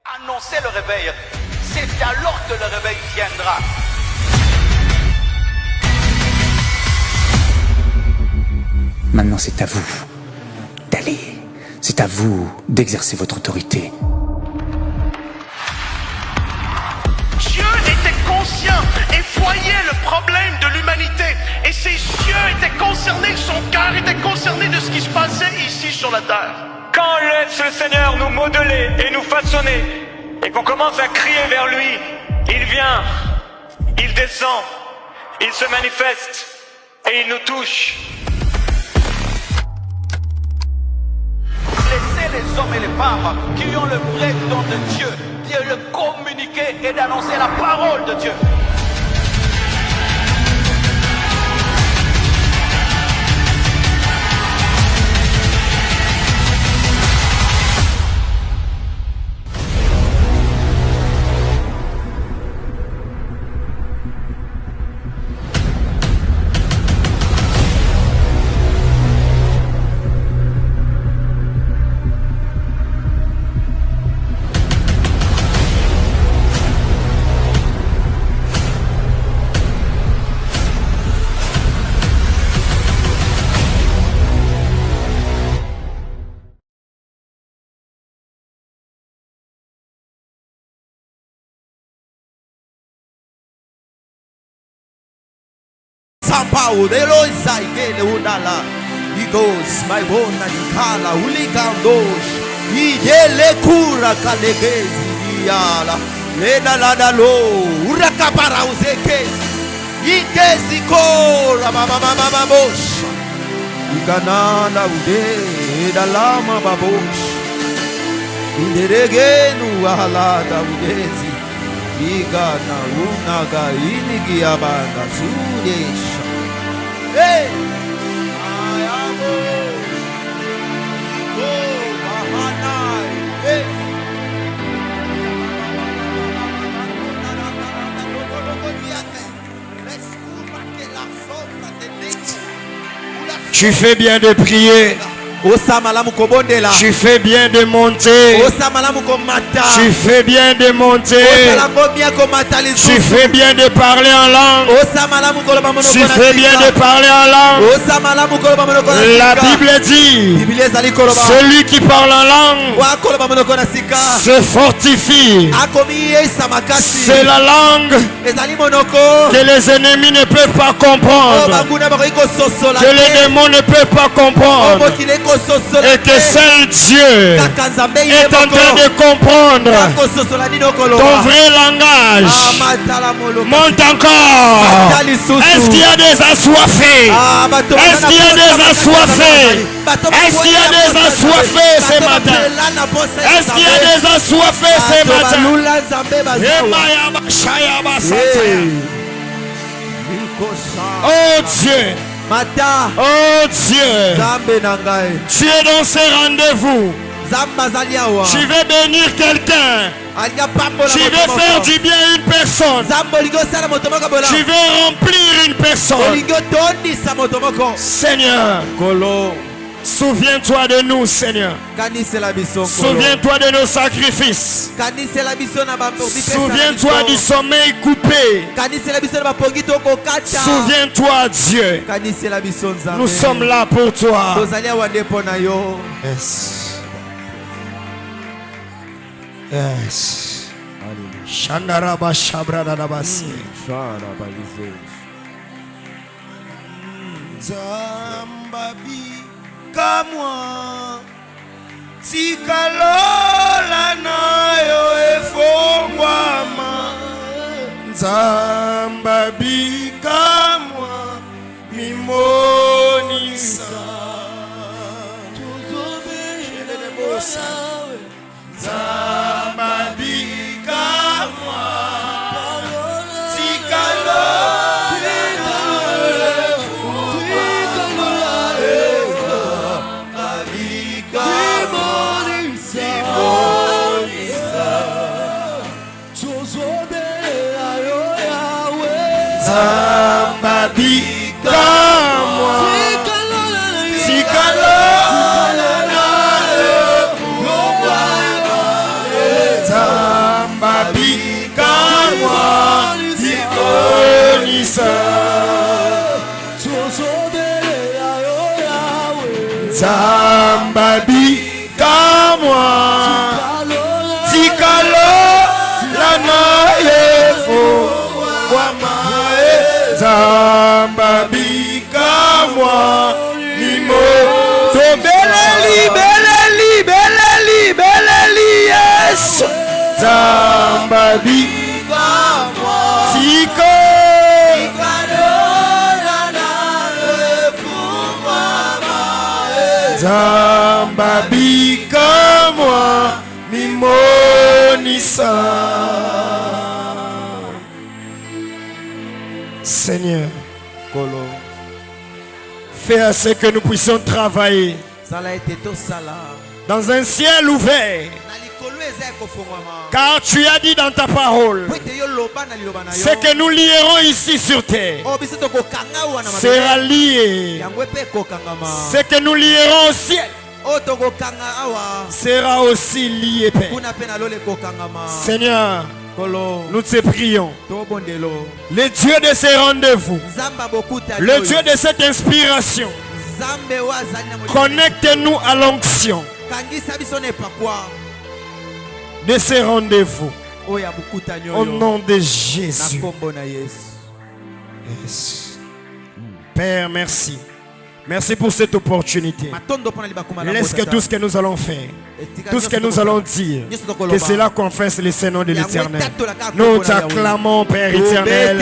Annoncer le réveil, c'est alors que le réveil viendra. Maintenant, c'est à vous d'aller. C'est à vous d'exercer votre autorité. Dieu était conscient et voyait le problème de l'humanité. Et ses yeux étaient concernés, son cœur était concerné de ce qui se passait ici sur la terre. Quand laisse le Seigneur nous modeler et nous façonner, et qu'on commence à crier vers lui, il vient, il descend, il se manifeste et il nous touche. Laissez les hommes et les femmes qui ont le vrai don de Dieu, de le communiquer et d'annoncer la parole de Dieu. Sampao de los saigele unala igos my bona dikala ulikandosh idele kura kalegezi yala lena lada lo urakapara uzekezi ikezi kora mama bosh ikanana ude dalama babosh inderegenu ahalada udezi igana unaga inigiabanga sudesha. Hey! Ayamo! Oh, Bahanai! Hey! Tu fais bien de prier. Tu fais bien de monter. Tu fais bien de monter. Tu fais bien de parler en langue. Tu fais bien de parler en langue. La Bible dit, celui qui parle en langue se fortifie. C'est la langue que les ennemis ne peuvent pas comprendre, que les démons ne peuvent pas comprendre, et que seul Dieu est en train de comprendre ton vrai langage. Monte encore. Est-ce qu'il y a des assoiffés? Est-ce qu'il y a des assoiffés? Est-ce qu'il y a des assoiffés ce matin? Est-ce qu'il y a des assoiffés ce matin? Oh Dieu. Oh Dieu, tu es dans ces rendez-vous. Tu veux bénir quelqu'un. Tu veux faire du bien à une personne. Tu veux remplir une personne. Seigneur, souviens-toi de nous, Seigneur. Souviens-toi de nos sacrifices. Souviens-toi du sommeil coupé. Souviens-toi, Dieu. Nous sommes là pour toi. Yes. Yes. Shandaraba Shabradabasi. Zambabi kamwa tikalola nayo efongwama Zambabi kamwa mimonisa Zambabi kamwa tikalola Zambabi kamwa sikalola nayo Zambabi kamwa Tikalo lana yefo Wamae Zambabi kamwa Nimo Beleli, beleli, beleli, beleli, yes Zambabi Tiko Zambabi kamwa Mimonisa. Seigneur, fais à ce que nous puissions travailler dans un ciel ouvert. Car tu as dit dans ta parole, ce que nous lierons ici sur terre sera lié. Ce que nous lierons au ciel sera aussi lié, Père. Seigneur, nous te prions. Le Dieu de ces rendez-vous, le Dieu de cette inspiration, connecte-nous à l'onction de ces rendez-vous. Au nom de Jésus. Yes. Père, merci. Merci pour cette opportunité. Laisse que tout ce que nous allons faire, tout ce que nous allons dire, que cela confesse le Seigneur de l'Éternel. Nous t'acclamons, Père éternel,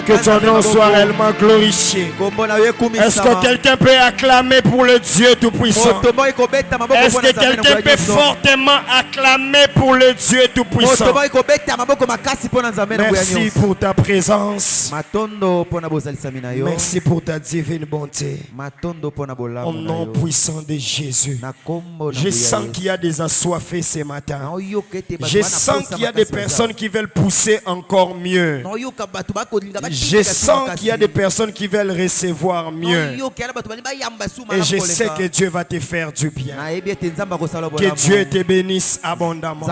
que ton nom soit réellement glorifié. Est-ce que quelqu'un peut acclamer pour le Dieu Tout-Puissant? Est-ce que quelqu'un peut fortement acclamer pour le Dieu Tout-Puissant? Merci pour ta présence. Merci pour ta divine bonté. Au nom puissant de Jésus. Je sens qu'il y a des assoiffés ce matin. Je sens qu'il y a des personnes qui veulent pousser encore mieux. Je sens qu'il y a des personnes qui veulent recevoir mieux. Et je sais que Dieu va te faire du bien. Que Dieu te bénisse abondamment.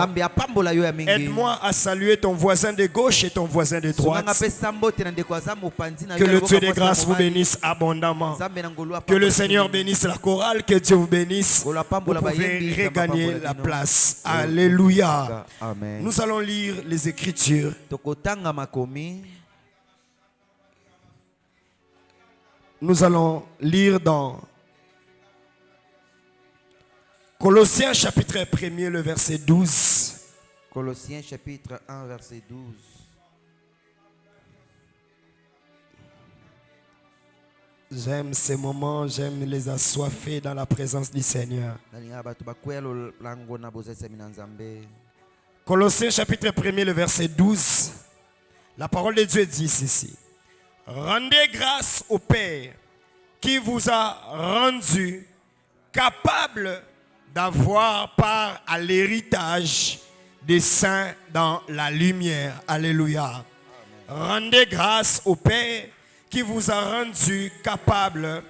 Aide-moi à saluer ton voisin de gauche et ton voisin de droite. Que le Dieu de grâce vous bénisse abondamment. Que le Seigneur bénisse la chorale, que Dieu vous bénisse. Vous pouvez regagner la place. Alléluia. Nous allons lire les Écritures. Nous allons lire dans Colossiens chapitre 1er, le verset 12. Colossiens chapitre 1, verset 12. J'aime ces moments, j'aime les assoiffés dans la présence du Seigneur. Colossiens chapitre 1er, le verset 12. La parole de Dieu dit ceci. Rendez grâce au Père qui vous a rendu capable d'avoir part à l'héritage des saints dans la lumière. Alléluia. Rendez grâce au Père qui vous a rendu capable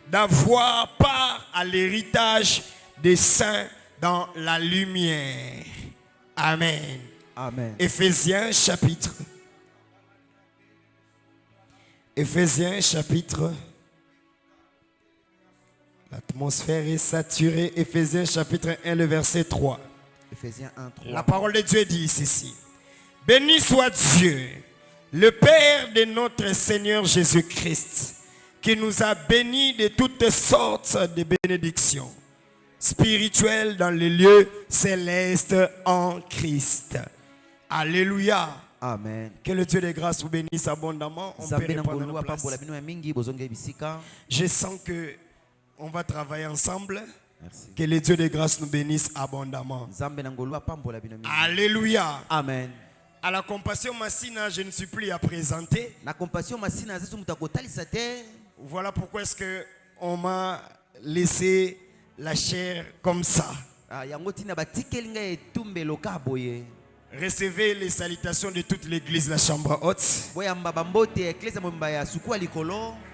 d'avoir part à l'héritage des saints dans la lumière. Amen. Amen. Éphésiens chapitre. L'atmosphère est saturée. Éphésiens chapitre 1, le verset 3. Éphésiens 1, 3. La parole de Dieu dit ceci. Béni soit Dieu, le Père de notre Seigneur Jésus-Christ, qui nous a bénis de toutes sortes de bénédictions spirituelles dans les lieux célestes en Christ. Alléluia. Amen. Que le Dieu de grâce vous bénisse abondamment. On peut reprendre nos places. Je sens que on va travailler ensemble. Merci. Que le Dieu de grâce nous bénisse abondamment. Alléluia. Amen. À la compassion Massina, je ne suis plus à présenter. Voilà pourquoi est-ce que on m'a laissé la chair comme ça. Recevez les salutations de toute l'église, la chambre haute.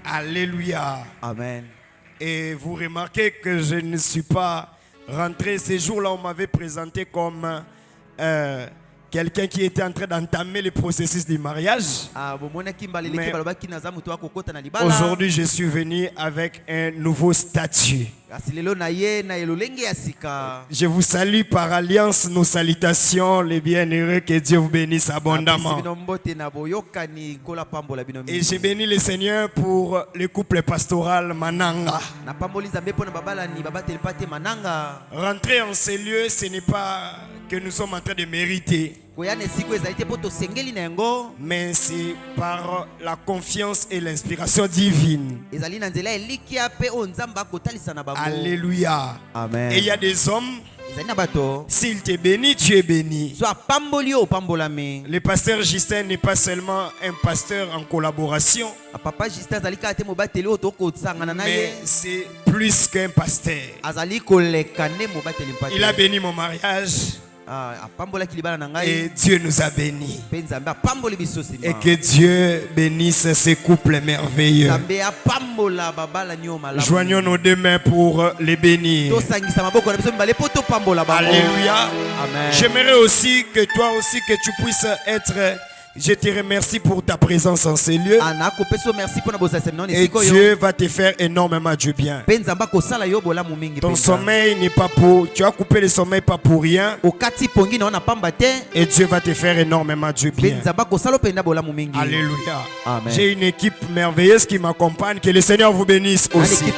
Alléluia. Amen. Et vous remarquez que je ne suis pas rentré. Ces jours-là, on m'avait présenté comme quelqu'un qui était en train d'entamer le processus du mariage. Mais Aujourd'hui, je suis venu avec un nouveau statut. Je vous salue par alliance, nos salutations, les bienheureux, que Dieu vous bénisse abondamment. Et j'ai béni le Seigneur pour le couple pastoral Mananga. Rentrer en ces lieux, ce n'est pas que nous sommes en train de mériter, mais c'est par la confiance et l'inspiration divine. Alléluia. Amen. Et il y a des hommes, s'il te bénit, tu es béni. Le pasteur Justin n'est pas seulement un pasteur en collaboration, mais c'est plus qu'un pasteur. Il a béni mon mariage et Dieu nous a bénis. Et que Dieu bénisse ces couples merveilleux. Joignons nos deux mains pour les bénir. Alléluia. J'aimerais aussi que toi aussi que tu puisses être. Je te remercie pour ta présence en ces lieux. Et Dieu va te faire énormément du bien. Ton sommeil n'est pas pour... Tu as coupé le sommeil pas pour rien. Et Dieu va te faire énormément du bien. Alléluia. J'ai une équipe merveilleuse qui m'accompagne. Que le Seigneur vous bénisse aussi.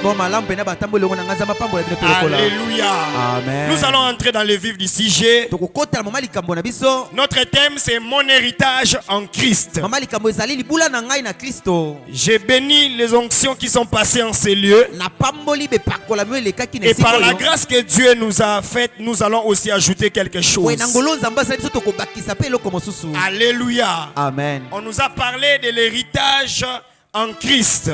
Alléluia. Nous allons entrer dans le vif du sujet. Notre thème c'est mon héritage en Christ. J'ai béni les onctions qui sont passées en ces lieux. Et par la grâce que Dieu nous a faite, nous allons aussi ajouter quelque chose. Alléluia. Amen. On nous a parlé de l'héritage en Christ. Et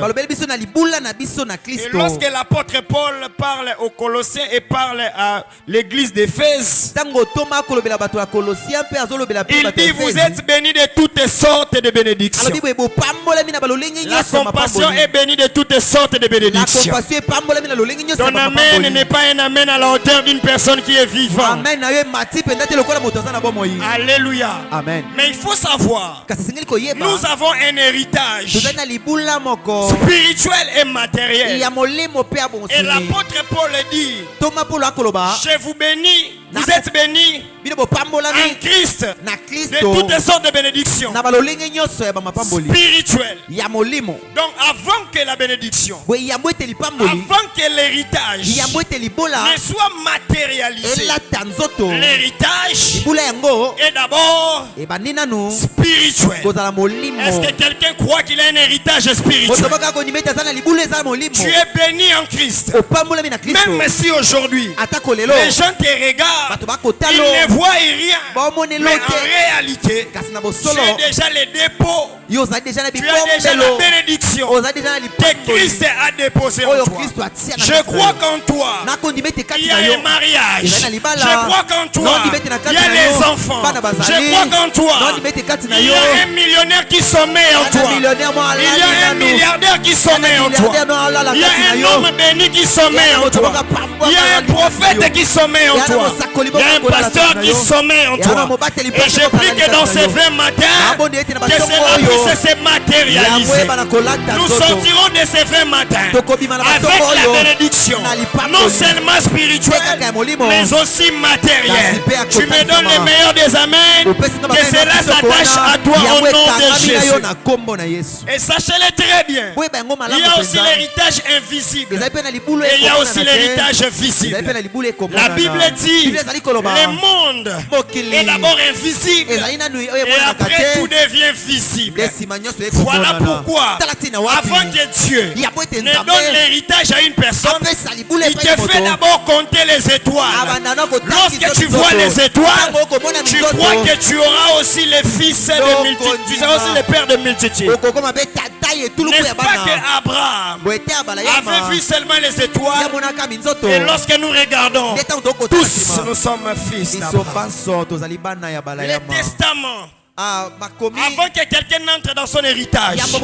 lorsque l'apôtre Paul parle aux Colossiens et parle à l'église d'Éphèse, il dit vous êtes bénis de toutes sortes de bénédictions. La compassion est bénie de toutes sortes de bénédictions. Ton amen n'est pas un amen à la hauteur d'une personne qui est vivante. Alléluia. Amen. Mais il faut savoir, nous avons un héritage spirituel et matériel. Et l'apôtre Paul dit, je vous bénis, vous êtes bénis en Christ de toutes sortes de bénédictions spirituelles. Donc avant que la bénédiction, avant que l'héritage ne soit matérialisé, l'héritage est d'abord spirituel. Est-ce que quelqu'un croit qu'il a un héritage spirituel? Tu es béni en Christ. Même si aujourd'hui les gens te regardent, ils ne voient rien, mais en réalité tu as déjà les dépôts, tu as déjà la bénédiction que Christ a déposé en toi. Je crois qu'en toi il y a un mariage. Je crois qu'en toi il y a les enfants. Je crois qu'en toi il y a un millionnaire qui sommeille en toi. Il y a un milliardaire qui sommeille en toi. Il y a un homme béni qui sommeille en toi. Il y a un prophète qui sommeille en toi. Il y a un pasteur qui sommeille en toi. Et je prie que dans ces 20 matins, que cela puisse se matérialiser. Nous sortirons de ces 20 matins avec la bénédiction, non seulement spirituelle, mais aussi matérielle. Tu me donnes le meilleur des amens, que cela s'attache à toi au nom de Jésus. Et sachez-le très bien, il y a aussi l'héritage invisible et il y a aussi l'héritage visible. La Bible dit le monde est d'abord invisible et après tout devient visible. Voilà pourquoi avant que Dieu ne donne l'héritage à une personne, il te fait d'abord compter les étoiles. Lorsque tu vois les étoiles, tu crois que tu auras aussi les fils de multitudes, tu seras aussi les pères de multitudes. N'est-ce pas que Abraham avait vu seulement les étoiles? Et lorsque nous regardons, tous nous sommes fils d'Abraham. Le testament Avant que quelqu'un n'entre dans son héritage, il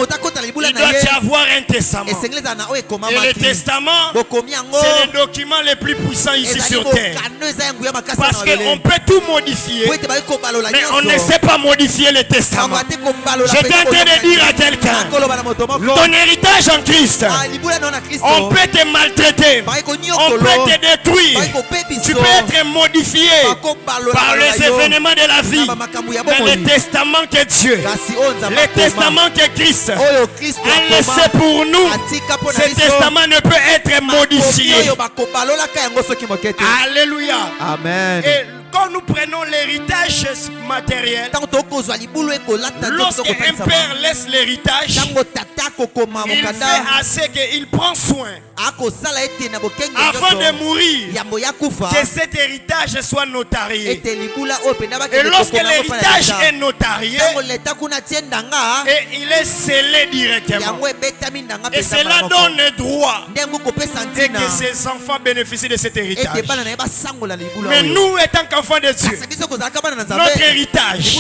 doit y avoir un testament. Et le testament, c'est le document le plus puissant ici sur terre. Parce qu'on peut tout modifier, mais on ne sait pas modifier le testament. J'étais en train de dire à quelqu'un, ton héritage en Christ, on peut te maltraiter, on peut te détruire, tu peux être modifié par les événements de la vie. Mais le testament que Dieu, le testament que Christ a laissé pour nous, ce testament ne peut être modifié. Alléluia. Amen. Et quand nous prenons l'héritage matériel, lorsqu'un père laisse l'héritage, il fait assez qu'il prend soin avant de mourir que cet héritage soit notarié. Et lorsque l'héritage est notarié, et il est scellé directement. Et cela donne droit et que ses enfants bénéficient de cet héritage. Mais nous, étant qu'enfants de Dieu, notre héritage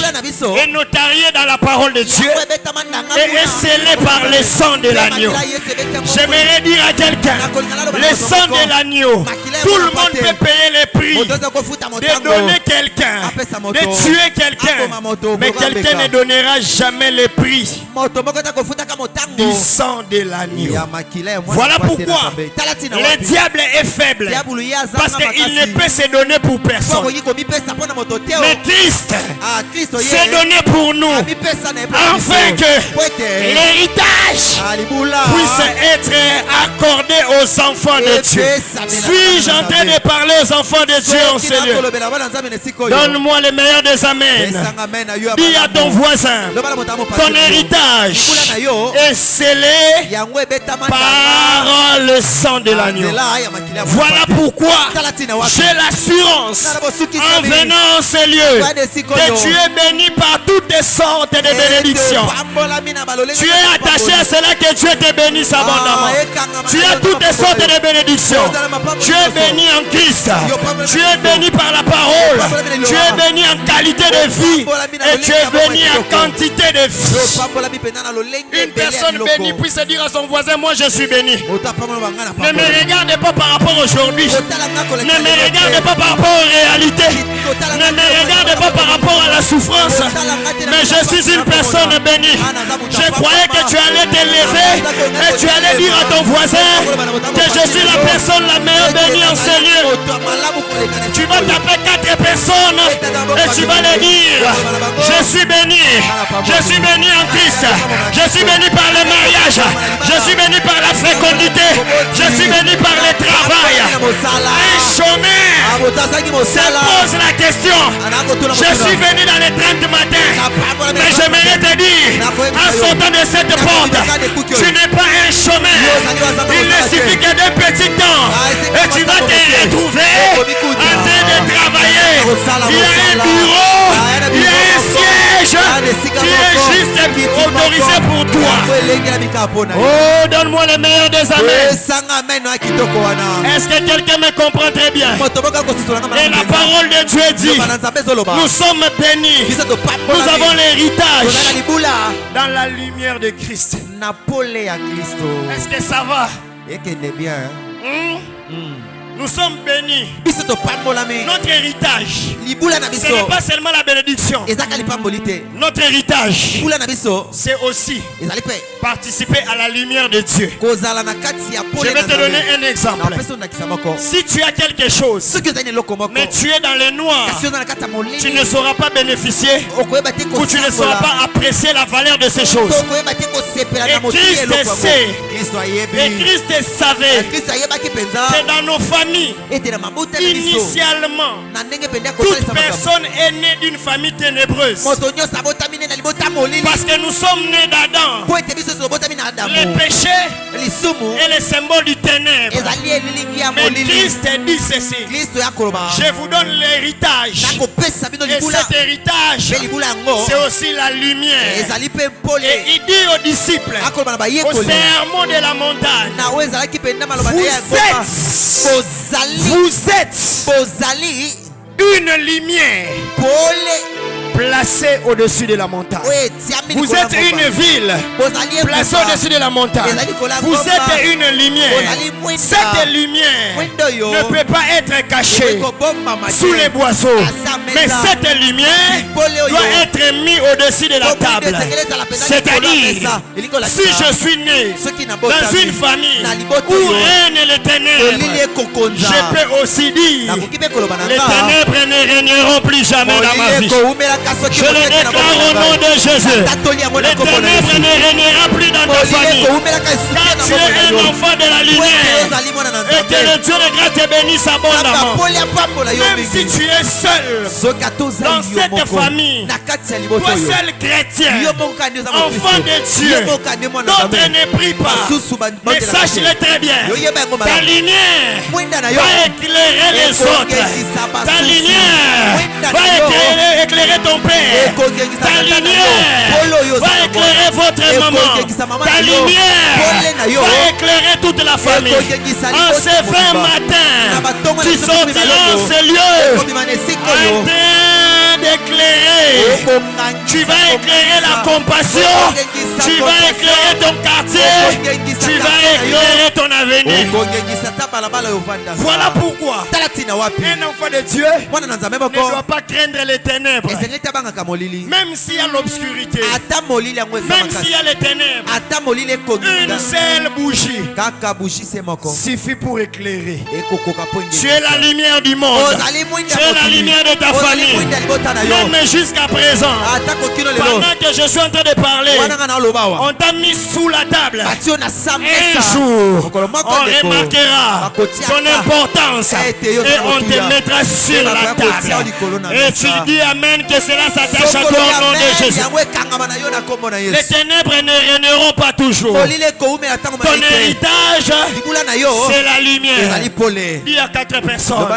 est notarié dans la parole de Dieu et est scellé par le sang de l'agneau. J'aimerais dire à quelqu'un, le sang de l'agneau, tout le monde peut payer les prix de donner quelqu'un, de tuer quelqu'un, mais quelqu'un ne donnera jamais le prix du sang de l'agneau. Voilà pourquoi le diable est faible, parce qu'il ne peut se donner pour personne. Mais Christ s'est donné pour nous, afin que l'héritage puisse être accordé aux enfants de Dieu. Suis-je en train de parler aux enfants de Dieu en ce lieu? Donne-moi le meilleur des amens. Dis à ton voisin, ton héritage est scellé par le sang de l'agneau. Voilà pourquoi j'ai l'assurance en venant en ce lieu que tu es béni par toutes sortes de bénédictions. Tu es attaché à cela que Dieu te bénisse abondamment. Tu as toutes sortes de bénédictions. Tu es béni en Christ. Tu es béni par la parole. Tu es béni en qualité de vie. Et tu es béni en quantité de vie. Une personne bénie puisse dire à son voisin, moi je suis béni. Ne me regarde pas par rapport aujourd'hui. Ne me regarde pas par rapport aux réalités. Ne me regarde pas par rapport à la souffrance. Mais je suis une personne bénie. Je croyais que tu allais te lever et tu allais dire à ton voisin que je suis la personne la meilleure bénie en ce lieu. Tu vas taper 4 personnes et tu vas les dire, je suis béni. Je suis béni en Christ. Je suis béni par le mariage. Je suis béni par la fécondité. Je suis béni par le travail. Un chômeur se pose la question, je suis venu dans les 30 matins, mais j'aimerais te dire, en sortant de cette porte, tu n'es pas un chômeur. Il ne suffit que d'un petit temps et tu vas te retrouver en train de travailler. Il y a un bureau, il y a un siège qui est juste autorisé pour toi. Oh, donne-moi le meilleur des amens. Est-ce que quelqu'un me comprend très bien? Et la parole de Dieu dit, nous sommes bénis. Nous avons l'héritage dans la lumière de Christ. Est-ce que ça va? Nous sommes bénis. Notre héritage, ce n'est pas seulement la bénédiction. Notre héritage, c'est aussi participer à la lumière de Dieu. Je vais te donner un exemple. Si tu as quelque chose, mais tu es dans le noir, tu ne sauras pas bénéficier ou tu ne sauras pas apprécier la valeur de ces choses. Et Christ sait, et Christ savait que dans nos familles, initialement, toute personne est née d'une famille ténébreuse. Parce que nous sommes nés d'Adam. Les péchés est le symbole du ténèbre. Mais Christ dit ceci, je vous donne l'héritage. Et cet héritage, c'est aussi la lumière. Et il dit aux disciples, au sermon de la montagne, vous êtes une lumière placée au-dessus de la montagne. Vous êtes une ville placée au-dessus de la montagne. Vous êtes une lumière. Cette lumière ne peut pas être cachée sous les boisseaux. Mais cette lumière doit être mise au-dessus de la table. C'est-à-dire, si je suis né dans une famille où règne les ténèbres, je peux aussi dire les ténèbres ne régneront plus jamais dans ma vie. Je le déclare au nom de Jésus. Les ténèbres ne régneront plus dans ta famille. Car tu es un enfant de la lumière. Et que le Dieu de grâce te bénisse abondamment. Même si tu es seul dans cette famille, toi seul chrétien, enfant de Dieu, d'autres ne prient pas. Mais sache-le très bien, ta lumière va éclairer les autres. Ta lumière va éclairer ton père. Ta lumière va éclairer votre maman. Ta lumière va éclairer toute la famille. En ces 20 matins, tu sortiras en ces lieux en train d'éclairer. Tu vas éclairer la compassion. Tu vas éclairer ton quartier. Tu vas éclairer ton avenir. Voilà pourquoi un enfant de Dieu ne doit pas craindre les ténèbres. Même s'il y a l'obscurité, même s'il y a les ténèbres, une seule bougie suffit pour éclairer. Tu es la lumière du monde. Tu es la lumière de ta famille. Même jusqu'à présent, pendant que je suis en train de parler, on t'a mis sous la table. Un jour, on remarquera ton importance et on te mettra sur la table. Et tu dis Amen, que cela s'attache à toi au nom de Jésus. Les ténèbres ne régneront pas toujours. Ton héritage, c'est la lumière. Dis à 4 personnes,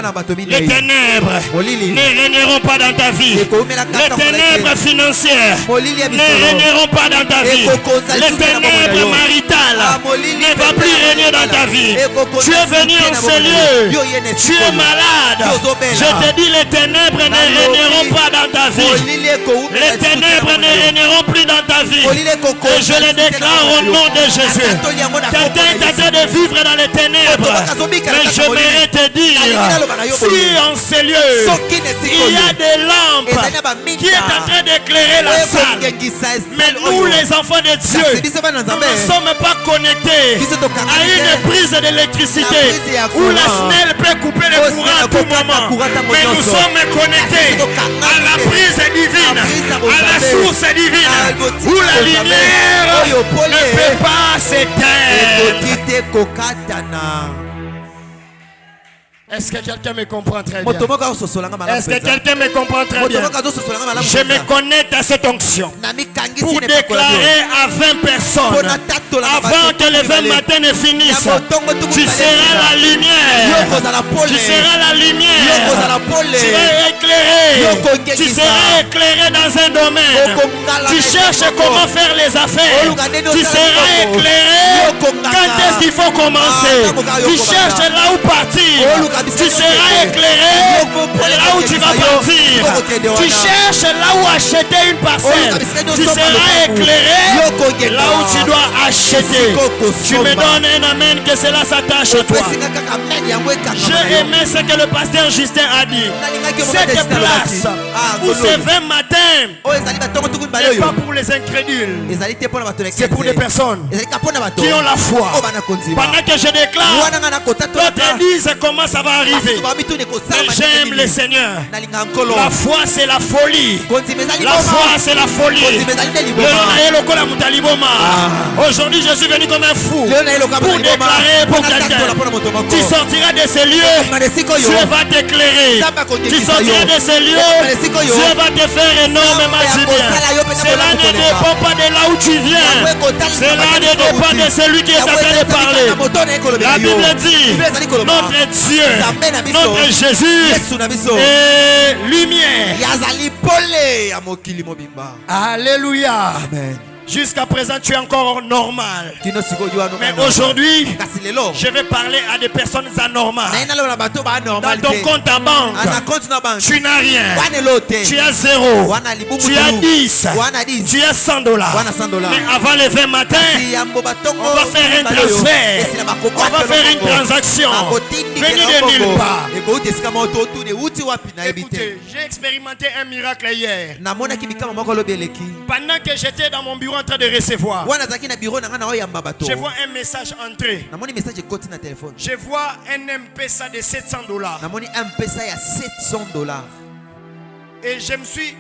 les ténèbres ne régneront pas dans ta vie. Les ténèbres financières ne régneront pas dans ta vie. Les ténèbres maritales ne vont plus régner dans ta vie. Tu es venu en ce lieu. Tu es malade. Je te dis, les ténèbres ne régneront pas dans ta vie. Les ténèbres ne régneront plus dans ta vie. Et je le déclare au nom de Jésus. Quelqu'un est en train de vivre dans les ténèbres. Mais je j'aimerais te dire, si en ces lieux, il y a des lampes qui est en train d'éclairer la salle, mais nous les enfants de Dieu, nous ne sommes pas connectés à une prise d'électricité où la SNEL peut couper le courant à tout moment, mais nous sommes connectés à la prise divine, à la source divine, où la lumière ne peut pas s'éteindre. Est-ce que quelqu'un me comprend très bien? Est-ce que quelqu'un me comprend très bien? Je me connecte à cette onction pour déclarer à 20 personnes avant que les 20 matins ne finissent. Tu seras la lumière. Tu seras la lumière. Tu vas éclairer. Tu seras éclairé dans un domaine. Tu cherches comment faire les affaires. Tu seras éclairé. Quand est-ce qu'il faut commencer? Tu cherches là où partir. Tu seras éclairé là où tu vas partir. Tu cherches là où acheter une parcelle. Tu seras éclairé là où tu dois acheter. Tu me donnes un amen que cela s'attache à toi. J'ai aimé ce que le pasteur Justin a dit. Cette place où ces 20 matins n'est pas pour les incrédules. C'est pour les personnes qui ont la foi. Pendant que je déclare, d'autres disent comment ça va arriver. Mais j'aime le Seigneur. La foi c'est la folie. La foi c'est la folie. Aujourd'hui je suis venu comme un fou pour déclarer pour quelqu'un. Tu sortiras de ces lieux, Dieu va t'éclairer. Tu sortiras de ces lieux, Dieu va te faire énormément du bien. Cela ne dépend pas de là où tu viens. Cela ne dépend de celui qui est en train de parler. La Bible dit, notre Dieu, notre Jésus est lumière. Alléluia. Amen. Jusqu'à présent, tu es encore normal. Kino siko yo ano. Mais aujourd'hui, Kasi lelo. je vais parler à des personnes anormales. Na ina lo na bato ba Dans normal. ton compte à banque, Ana compte na banque. tu n'as rien. Wane lote. Tu as 0. Wana libumu. Tu as 10. Wana 10. Tu as 100 dollars. Wana 100 dollars. Mais avant le 20 matin, Si yambo batongo. on va faire un transfert. On va faire une transaction. Venez de nulle part. Écoutez, j'ai expérimenté un miracle hier. Pendant que j'étais dans mon bureau en train de recevoir, je vois un message entrer. Je vois un M-Pesa de 700 dollars. Et je me suis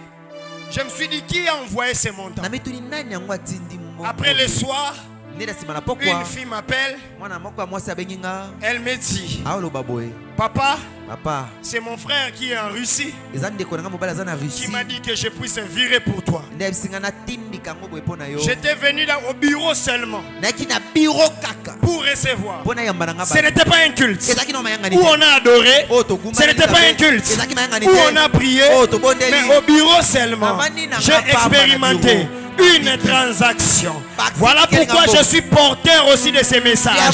dit, qui a envoyé ce montant? Après le soir, une fille m'appelle. Elle me dit, papa, c'est mon frère qui est en Russie qui m'a dit que je puisse virer pour toi. J'étais venu au bureau seulement pour recevoir. Ce n'était pas un culte où on a adoré. Ce n'était pas un culte où on a prié. Mais au bureau seulement, j'ai expérimenté une transaction. Voilà pourquoi je suis porteur aussi de ces messages.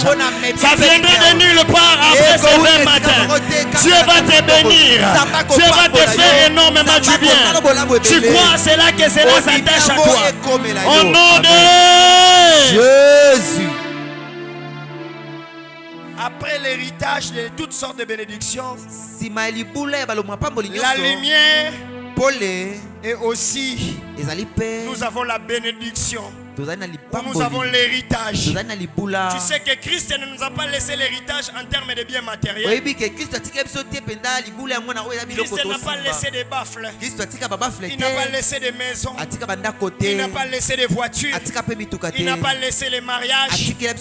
Ça viendrait de nulle part après ce 20 matin. Dieu va te bénir. Dieu va te faire énormément du bien. Tu crois à cela que cela s'attache à toi. Au nom de Jésus. Après l'héritage de toutes sortes de bénédictions, la lumière et aussi nous avons la bénédiction. Nous avons l'héritage. Tu sais que Christ ne nous a pas laissé l'héritage en termes de biens matériels. Christ n'a pas laissé des baffles. Il n'a pas laissé des maisons. Il n'a pas laissé des voitures. Il n'a pas laissé les mariages. Il n'a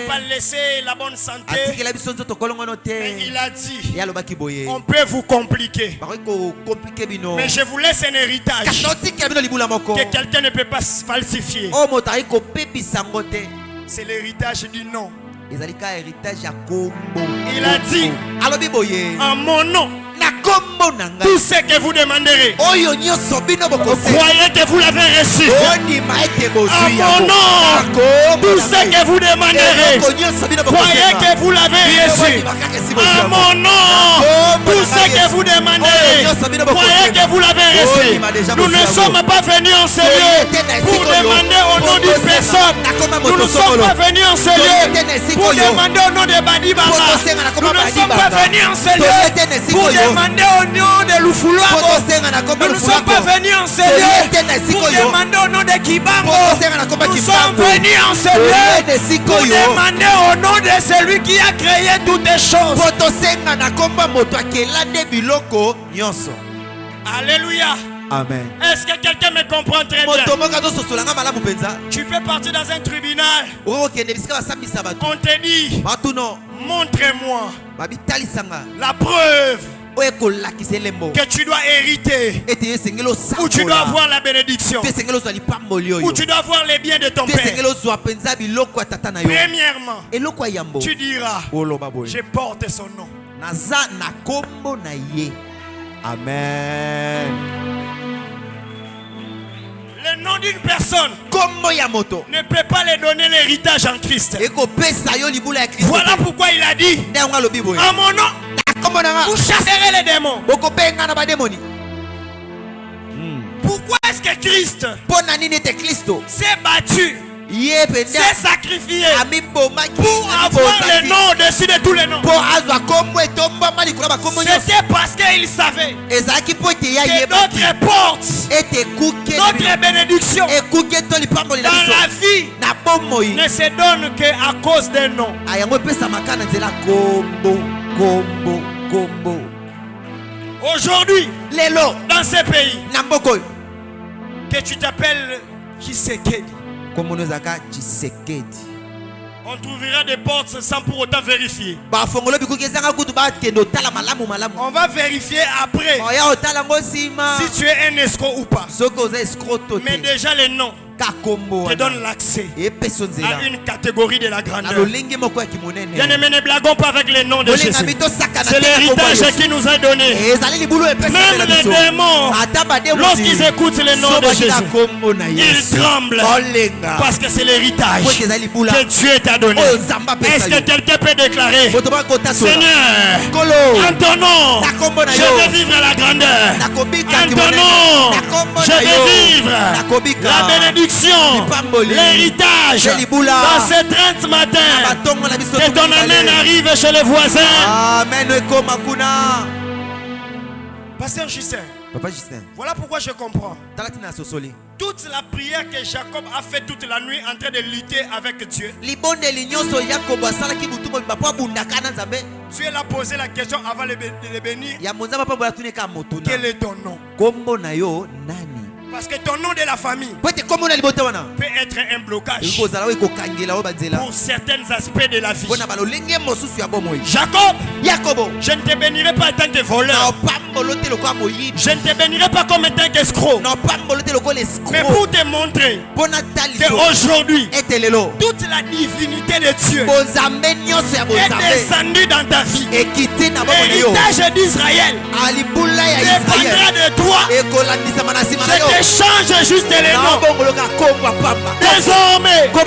pas laissé la bonne santé. Mais il a dit, on peut vous compliquer, mais je vous laisse un héritage que quelqu'un ne peut pas falsifier. C'est l'héritage du nom. Il a dit, en mon nom, tout ce que vous demanderez, croyez que vous l'avez reçu. À mon nom, tout ce que vous demanderez, croyez que vous l'avez reçu. À mon nom, tout ce que vous demanderez, croyez que vous l'avez reçu. Nous ne sommes pas venus en sérieux pour demander au nom d'une personne. Nous ne sommes pas venus en sérieux pour demander au nom de Badi Baba. Nous ne sommes pas venus en sérieux pour demander au nom de Lufulabo. Nous ne sommes pas venus en sérieux pour demander au nom de Kibango. Nous sommes venus en sérieux pour demander au nom de celui qui a créé toutes les choses. Alléluia. Amen. Est-ce que quelqu'un me comprend très bien? Tu peux partir dans un tribunal. On te dit, montre-moi la preuve que tu dois hériter, ou tu dois avoir la bénédiction, ou tu dois avoir les biens de ton père. Premièrement, tu diras, je porte son nom. Amen. Le nom d'une personne ne peut pas lui donner l'héritage en Christ. Voilà pourquoi il a dit, à mon nom, vous chasserez les démons. Pourquoi est-ce que Christ s'est battu, s'est sacrifié pour avoir le nom au-dessus de tous les noms? C'était parce qu'il savait que notre porte, notre bénédiction dans la vie ne se donne qu'à cause des noms. Aujourd'hui, dans ce pays, que tu t'appelles Tshisekedi, on trouvera des portes sans pour autant vérifier. On va vérifier après si tu es un escroc ou pas. Mais déjà les noms te donne l'accès à une catégorie de la grandeur. Bien aimé, ne blaguons pas avec les noms de Jésus. C'est l'héritage qui nous a donné. Même les démons, lorsqu'ils écoutent les noms de Jésus, ils tremblent parce que c'est l'héritage que Dieu t'a donné. Est-ce que quelqu'un peut déclarer: Seigneur, en ton nom, je vais vivre la grandeur. En ton nom, je vais vivre la bénédiction, l'héritage. Dans ces 30 matins, que ton amen arrive chez les voisins. Amen. Pasteur Justin, Papa Justin, voilà pourquoi je comprends. Toute la prière que Jacob a fait toute la nuit en train de lutter avec Dieu. Dieu l'a posé la question avant de le bénir. Quel est ton nom? Parce que ton nom de la famille peut être un blocage pour certains aspects de la vie. Jacob, je ne te bénirai pas en tant que voleur. Je ne te bénirai pas comme en tant qu'escroc. Mais pour te montrer qu'aujourd'hui, toute la divinité de Dieu est descendue dans ta vie. L'héritage d'Israël dépendra de toi. Change juste les noms. Désormais, on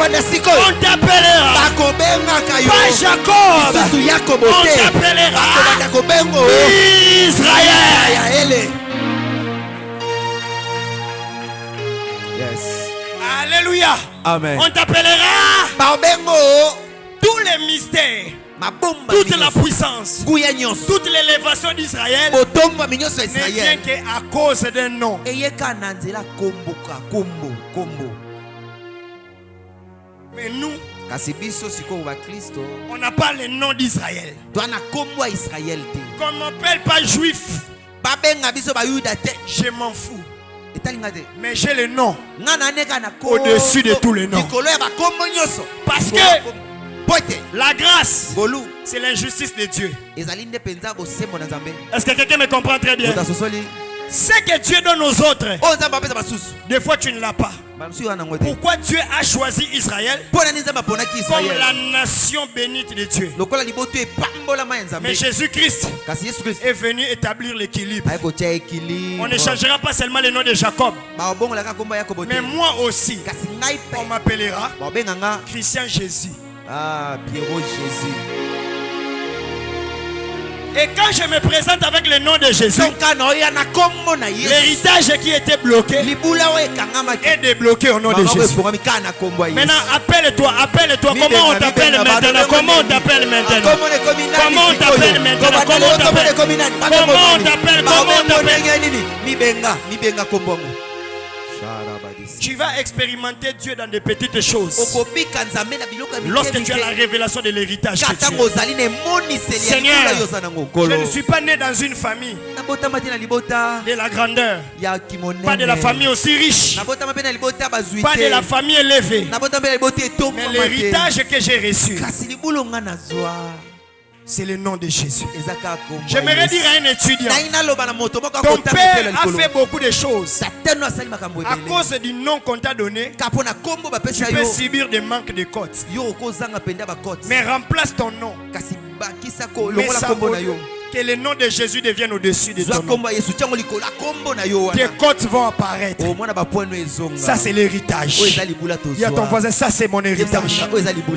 t'appellera pas Jacob, on t'appellera Israël. Alléluia. Amen. On t'appellera tous les mystères, toute la puissance, toute l'élévation d'Israël ne vient qu'à cause d'un nom. Mais nous, on n'a pas le nom d'Israël. Qu'on ne m'appelle pas juif, je m'en fous. Mais j'ai le nom au-dessus de tous les noms. Parce que la grâce, c'est l'injustice de Dieu. Est-ce que quelqu'un me comprend très bien? Ce que Dieu donne aux autres, des fois tu ne l'as pas. Pourquoi Dieu a choisi Israël comme la nation bénite de Dieu? Mais Jésus-Christ est venu établir l'équilibre. On ne changera pas seulement le nom de Jacob, mais moi aussi on m'appellera Christian Jésus. Pierrot Jésus. Et quand je me présente avec le nom de Jésus, l'héritage qui était bloqué est débloqué au nom de Jésus. Maintenant, appelle-toi. Comment on t'appelle maintenant? Comment on t'appelle maintenant? Comment on t'appelle maintenant? Comment on t'appelle? Tu vas expérimenter Dieu dans des petites choses. Lorsque tu as la révélation de l'héritage que tu es. Seigneur, je ne suis pas né dans une famille de la grandeur, pas de la famille aussi riche, pas de la famille élevée, mais l'héritage que j'ai reçu, c'est le nom de Jésus. J'aimerais dire à un étudiant, ton père a fait beaucoup de choses. À cause du nom qu'on t'a donné, tu peux subir des manques de cotes. Mais remplace ton nom. Que le nom de Jésus devienne au-dessus de ton nom. Tes côtes vont apparaître. Ça c'est l'héritage. Il y a ton voisin, ça c'est mon héritage.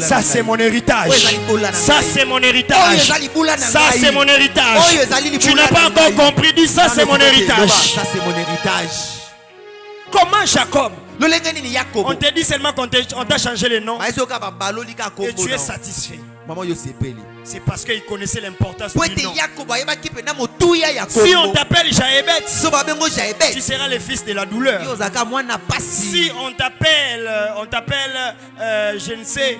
Ça c'est mon héritage. Ça c'est mon héritage. Ça c'est mon héritage. Tu n'as pas encore compris, dis ça c'est mon héritage. Ça c'est mon héritage. Comment Jacob? On te dit seulement qu'on t'a changé le nom et tu es satisfait. C'est parce qu'il connaissait l'importance du nom. Si on t'appelle Jaébet, tu seras le fils de la douleur. Si on t'appelle je ne sais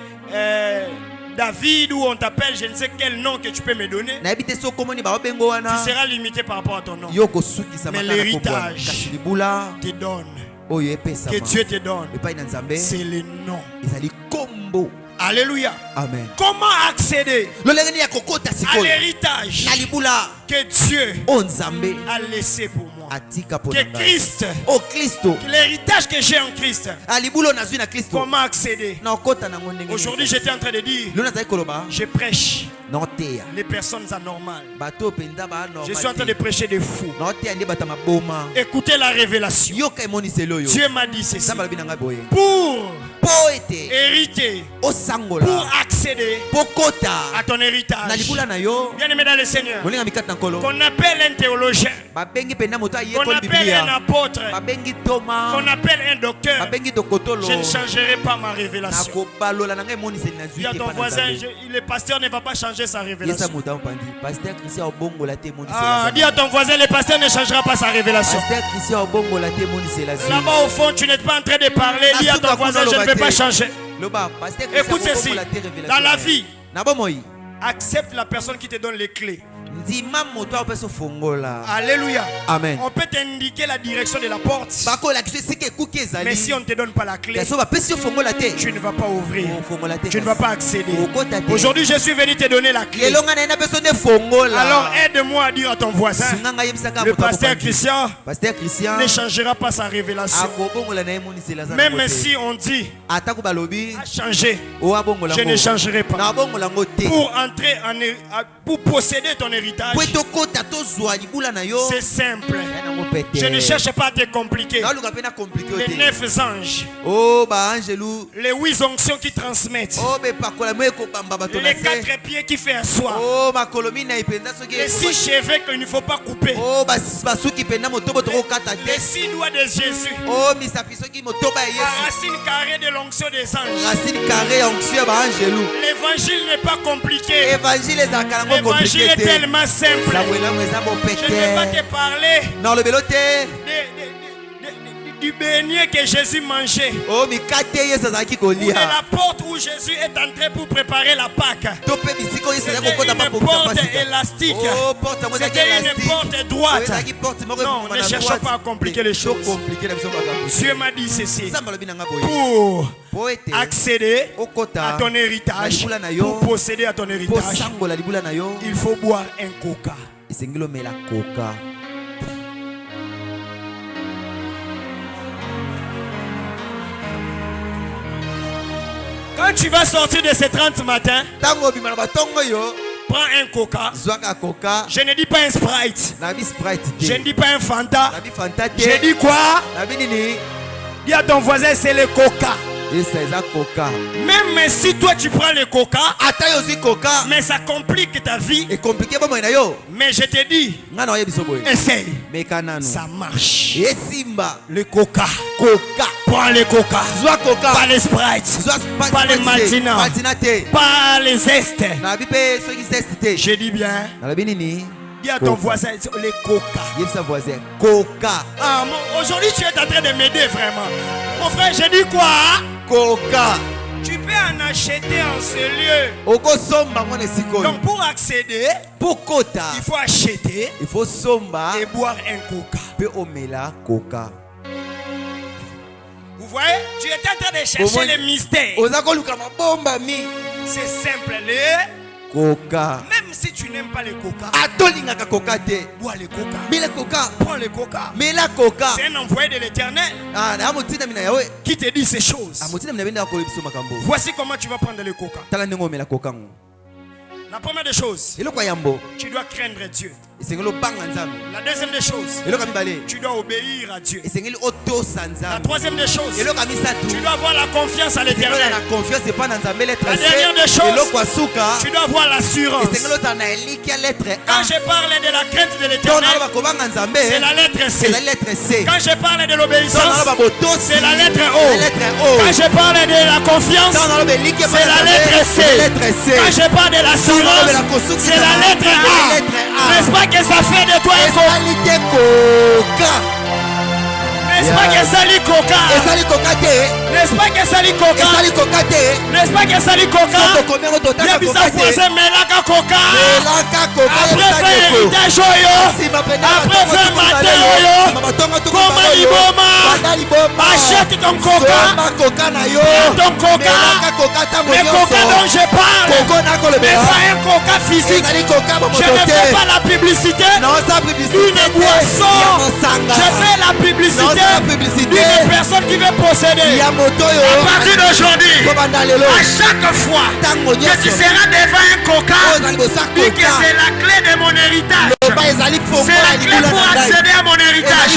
David, ou on t'appelle je ne sais quel nom que tu peux me donner, tu seras limité par rapport à ton nom. Mais l'héritage te donne, que Dieu te donne, c'est le nom. Alléluia. Amen. Comment accéder à l'héritage que Dieu a laissé pour moi? que Christ, Oh Christo. que l'héritage que j'ai en Christ, Alibulo nazwi na Christo. comment accéder? Na okota na ngondenge. Aujourd'hui, j'étais en train de dire, Luna zai koloba. je prêche Notea. les personnes anormales. Bato penda ba normal. Je suis en train de prêcher des fous. Notea ndi bata maboma. Écoutez la révélation. Yoka emoni selo yo. Dieu m'a dit ceci. Samba bina ngaboye. Pour Poete. hériter, Osangola. pour accéder Pokota. à ton Na héritage. libula na yo. Bien aimé dans le Seigneur, Molinga mikata na nkolo. qu'on appelle un théologien, Babengi penda moto aye qu'on koli appelle un Biblia. apôtre, Babengi Toma. qu'on appelle un docteur, Babengi dokotolo. je ne changerai pas ma révélation. Nakobalola na ngai emoni seli na Dis à zwi ton voisin, le pasteur ne va pas changer sa Yesa révélation. moto apandi. Pasteur Christian obongola te emoni Ah, seli. dis à ton voisin, le pasteur ne changera pas sa révélation. Pasteur Christian obongola te emoni seli. Là-bas au fond, tu n'es pas en train de parler. Dis à ton voisin, je ne vais pas changer. Loba, Pasteur Christian Écoute ceci, obongola te révélation. dans la vie, Na bomoi. accepte la personne qui te donne les clés. Ndima moto apeso fongola. Alléluia. Amen. On peut t'indiquer la direction de la porte, Bako la kise sike kuki ezali. mais si on ne te donne pas la clé, Kaso ba pesi fongola te. tu ne vas pas ouvrir. Fongola te. Tu ne vas pas accéder. Okota te. Aujourd'hui, je suis venu te donner la clé. Lelo nga na beso ne fongola. Alors aide-moi à dire à ton voisin, Sunganga yebisaka le moto pasteur akopandi. Christian Pasteur Christian ne changera pas sa révélation. akobongola na emoni seli aza na Même moto. si on dit Atako balobi à changer, o abongola je ne changerai pas. Na bongola ngo te. Pour entrer pour posséder ton héritage, Po tokota tozwa libula na yo. c'est simple. Ya nango pete. Je ne cherche pas à te compliquer. Na luka pena compliqué Les te. 9 anges, Oh ba angelu. les 8 onctions qui transmettent, Oh be pakola mo ekobamba bato na les se. 4 pieds qui fait asseoir, Oh makolomi na ipenda soki. les 6 cheveux qu'il ne faut pas couper, Oh basuki penda motobo tokokata les te. 6 doigts de Jésus, Oh misapi soki motoba ya la Yesu. racine carrée de l'onction des anges. Racine carré onction ya ba angelu. L'évangile n'est pas compliqué. Évangile ezalaka nango L'évangile compliqué est te. tellement simple. Zabwelamu eza Je ne vais pas bopete. te parler Na lobelo te. du beignet que Jésus mangeait, Oh mikate Yesu azalaki ou de kolia. la porte où Jésus est entré pour préparer la Pâque. To pe bisika Yesu azalaki C'était kokota pa une pokisa porte pasika. élastique. Oh porte mo ezalaki C'était une élastique. porte droite. Ezalaki porte moko Non, ekoma ne na cherchons droite. pas à compliquer les To choses. compliquer na biso makambo. Dieu m'a dit ceci. Nzambe alobi na nga boye. Pour Po ete accéder okota à ton na héritage, libula na yo. pour posséder à ton Po héritage, sangola libula na yo. il faut boire un coca. Esengeli omela koka. Quand tu vas sortir de ces 30 matins, Tango obima na batongo yo. prends un coca. Zwaka koka. Je ne dis pas un Sprite. Na bi Sprite te. Je ne dis pas un Fanta. Na bi Fanta te. Je dis quoi? Na bi nini? Dis à ton voisin, c'est le coca. Esa eza koka. Même si toi tu prends le coca, Ata yo zi koka. mais ça complique ta vie. E compliqué bomoi na yo. Mais je te dis, Nga na oyebi so boye. essaye. Meka nanu. Ça marche. Esimba. Le coca. Koka. Prends le coca. Zwa koka. Pas les Sprite. Zwa Pas les Martina. Martina te. Pas les zestes. Na bi pe soki zeste te. Je dis bien, Nalobi nini? dis à ton Coca. voisin, les coca. Yebisa voisin. Koka. Ah, aujourd'hui tu es en train de m'aider vraiment. Mon frère, je dis quoi? Koka. Tu peux en acheter en ce lieu. Okosomba ngone sikoyo. Donc pour accéder, Po kota. il faut acheter Il faut somba. et boire un coca. Pe omela koka. Vous voyez, tu es en train de chercher les mystères. Oza koluka mabomba mi. C'est simple. Les... Koka. Même si tu n'aimes pas les coca, Atolingaka koka te. bois les coca. Mila koka. Prends les coca. Mela koka. C'est un envoyé de l'éternel Ah, na motina mina yawe. qui te dit ces choses. Ah, motina mina benda ko biso makambo. Voici comment tu vas prendre le coca. Tala ndenge omela koka ngo. La première des choses, Eloko ya yambo. tu dois craindre Dieu. Esengeli obanga nzambe. La deuxième des choses, Eloko ya mibale. tu dois obéir à Dieu. Esengeli otosa La nzambe. troisième des choses, Eloko ya misatu. tu dois avoir la confiance à Esengeli l'éternel. na confiance epa na nzambe lettre La C. dernière des choses, Eloko ya suka. Tu dois avoir l'assurance. Esengeli ota na eliki ya lettre A. Quand je parle de la crainte de Donc l'éternel, naloba kobanga nzambe. c'est la lettre C'est C. la lettre C. Quand je parle de Donc l'obéissance, naloba botosi. c'est la lettre La O. lettre O. Quand je parle de la confiance, Donc naloba eliki epa c'est na la nzambe. lettre C. C'est la lettre C. Quand je parle de l'assurance, c'est la lettre A. N'est-ce pas que ça fait de toi un coca? Esali te koka. N'est-ce pas que ça lit coca? Esali koka te. N'est-ce pas que ça lit coca? Esali koka te. N'est-ce pas que ça lit coca? Soto komero totaka Y'a bisa koka te. voisin melaka coca. Elaka koka Après yebisa faire deko. héritage oyo, Sima pena après batongo faire tuku matin balelo. oyo, Sima batongo tuku koma balelo. liboma achète ton coca. Ton coca. Le coca dont je parle n'est pas un coca physique. Je ne fais pas la publicité d'une boisson. Je fais la publicité d'une personne qui veut posséder. À partir d'aujourd'hui, à chaque fois que tu seras devant un coca, dis que c'est la clé de mon héritage. C'est la clé pour accéder à mon héritage.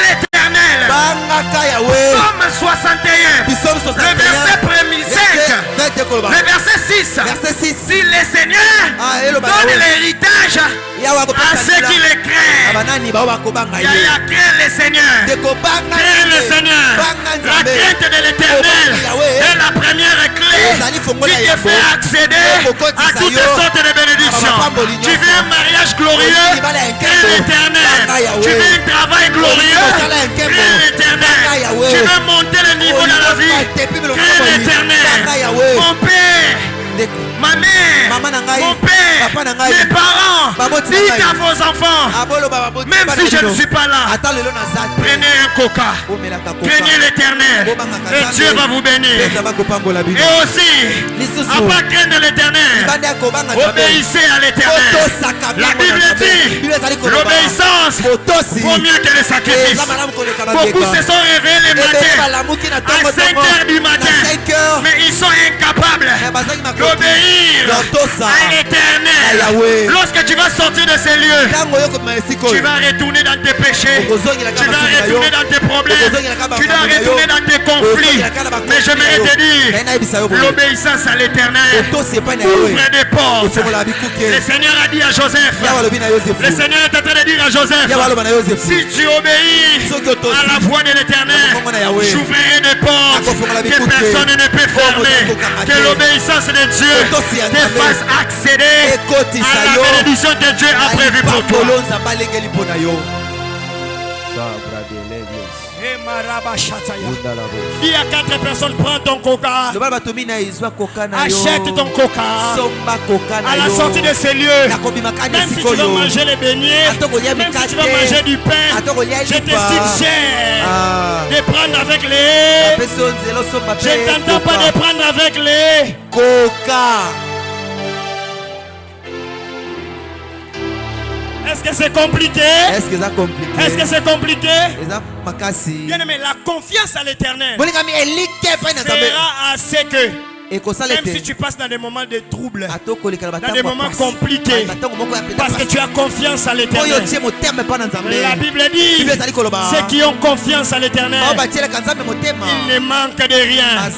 L'éternel. Psaume 61. Le verset 5. Le verset 6. Si le Seigneur donne l'héritage à ceux qui le craignent. Il y a craint le Seigneur. Craint le Seigneur. La crainte de l'éternel est la première clé qui te fait accéder à toutes sortes de bénédictions. Tu veux un mariage glorieux? Crains l'éternel. Tu veux un travail glorieux? Crains l'éternel. Tu veux monter le niveau dans la vie? Crains l'éternel. Mon père, ma mère, mon père, mes parents, dites à vos enfants, même si je ne suis pas là, prenez un coca, craignez l'éternel et Dieu va vous bénir. Et aussi, à part craindre l'éternel, obéissez à l'éternel. La Bible dit, l'obéissance vaut mieux que le sacrifice. Beaucoup se sont réveillés le matin, à 5 h du matin, mais ils sont incapables d'obéir à l'éternel. Lorsque tu vas sortir de ces lieux, tu vas retourner dans tes péchés, tu vas retourner dans tes problèmes, tu vas retourner dans tes conflits. Mais j'aimerais te dire, l'obéissance à l'éternel ouvre des portes. Le Seigneur a dit à Joseph, le Seigneur est en train de dire à Joseph, si tu obéis à la voix de l'éternel, j'ouvrirai des portes que personne ne peut fermer. Que l'obéissance de Dieu te fasse accéder à la bénédiction que Dieu a prévue pour toi. Dis à 4 personnes, prends ton coca. Achète ton coca. À la sortie de ces lieux, même si tu vas manger les beignets, même si tu vas manger du pain, je te suggère de prendre avec les. Je ne t'entends pas de prendre avec les coca. Est-ce que c'est compliqué? Est-ce que c'est compliqué? Bien aimé, la confiance à l'éternel fera assez que même si tu passes dans des moments de trouble, dans des moments compliqués, parce que tu as confiance à l'éternel. La Bible dit, ceux qui ont confiance à l'éternel, ils ne manquent de rien.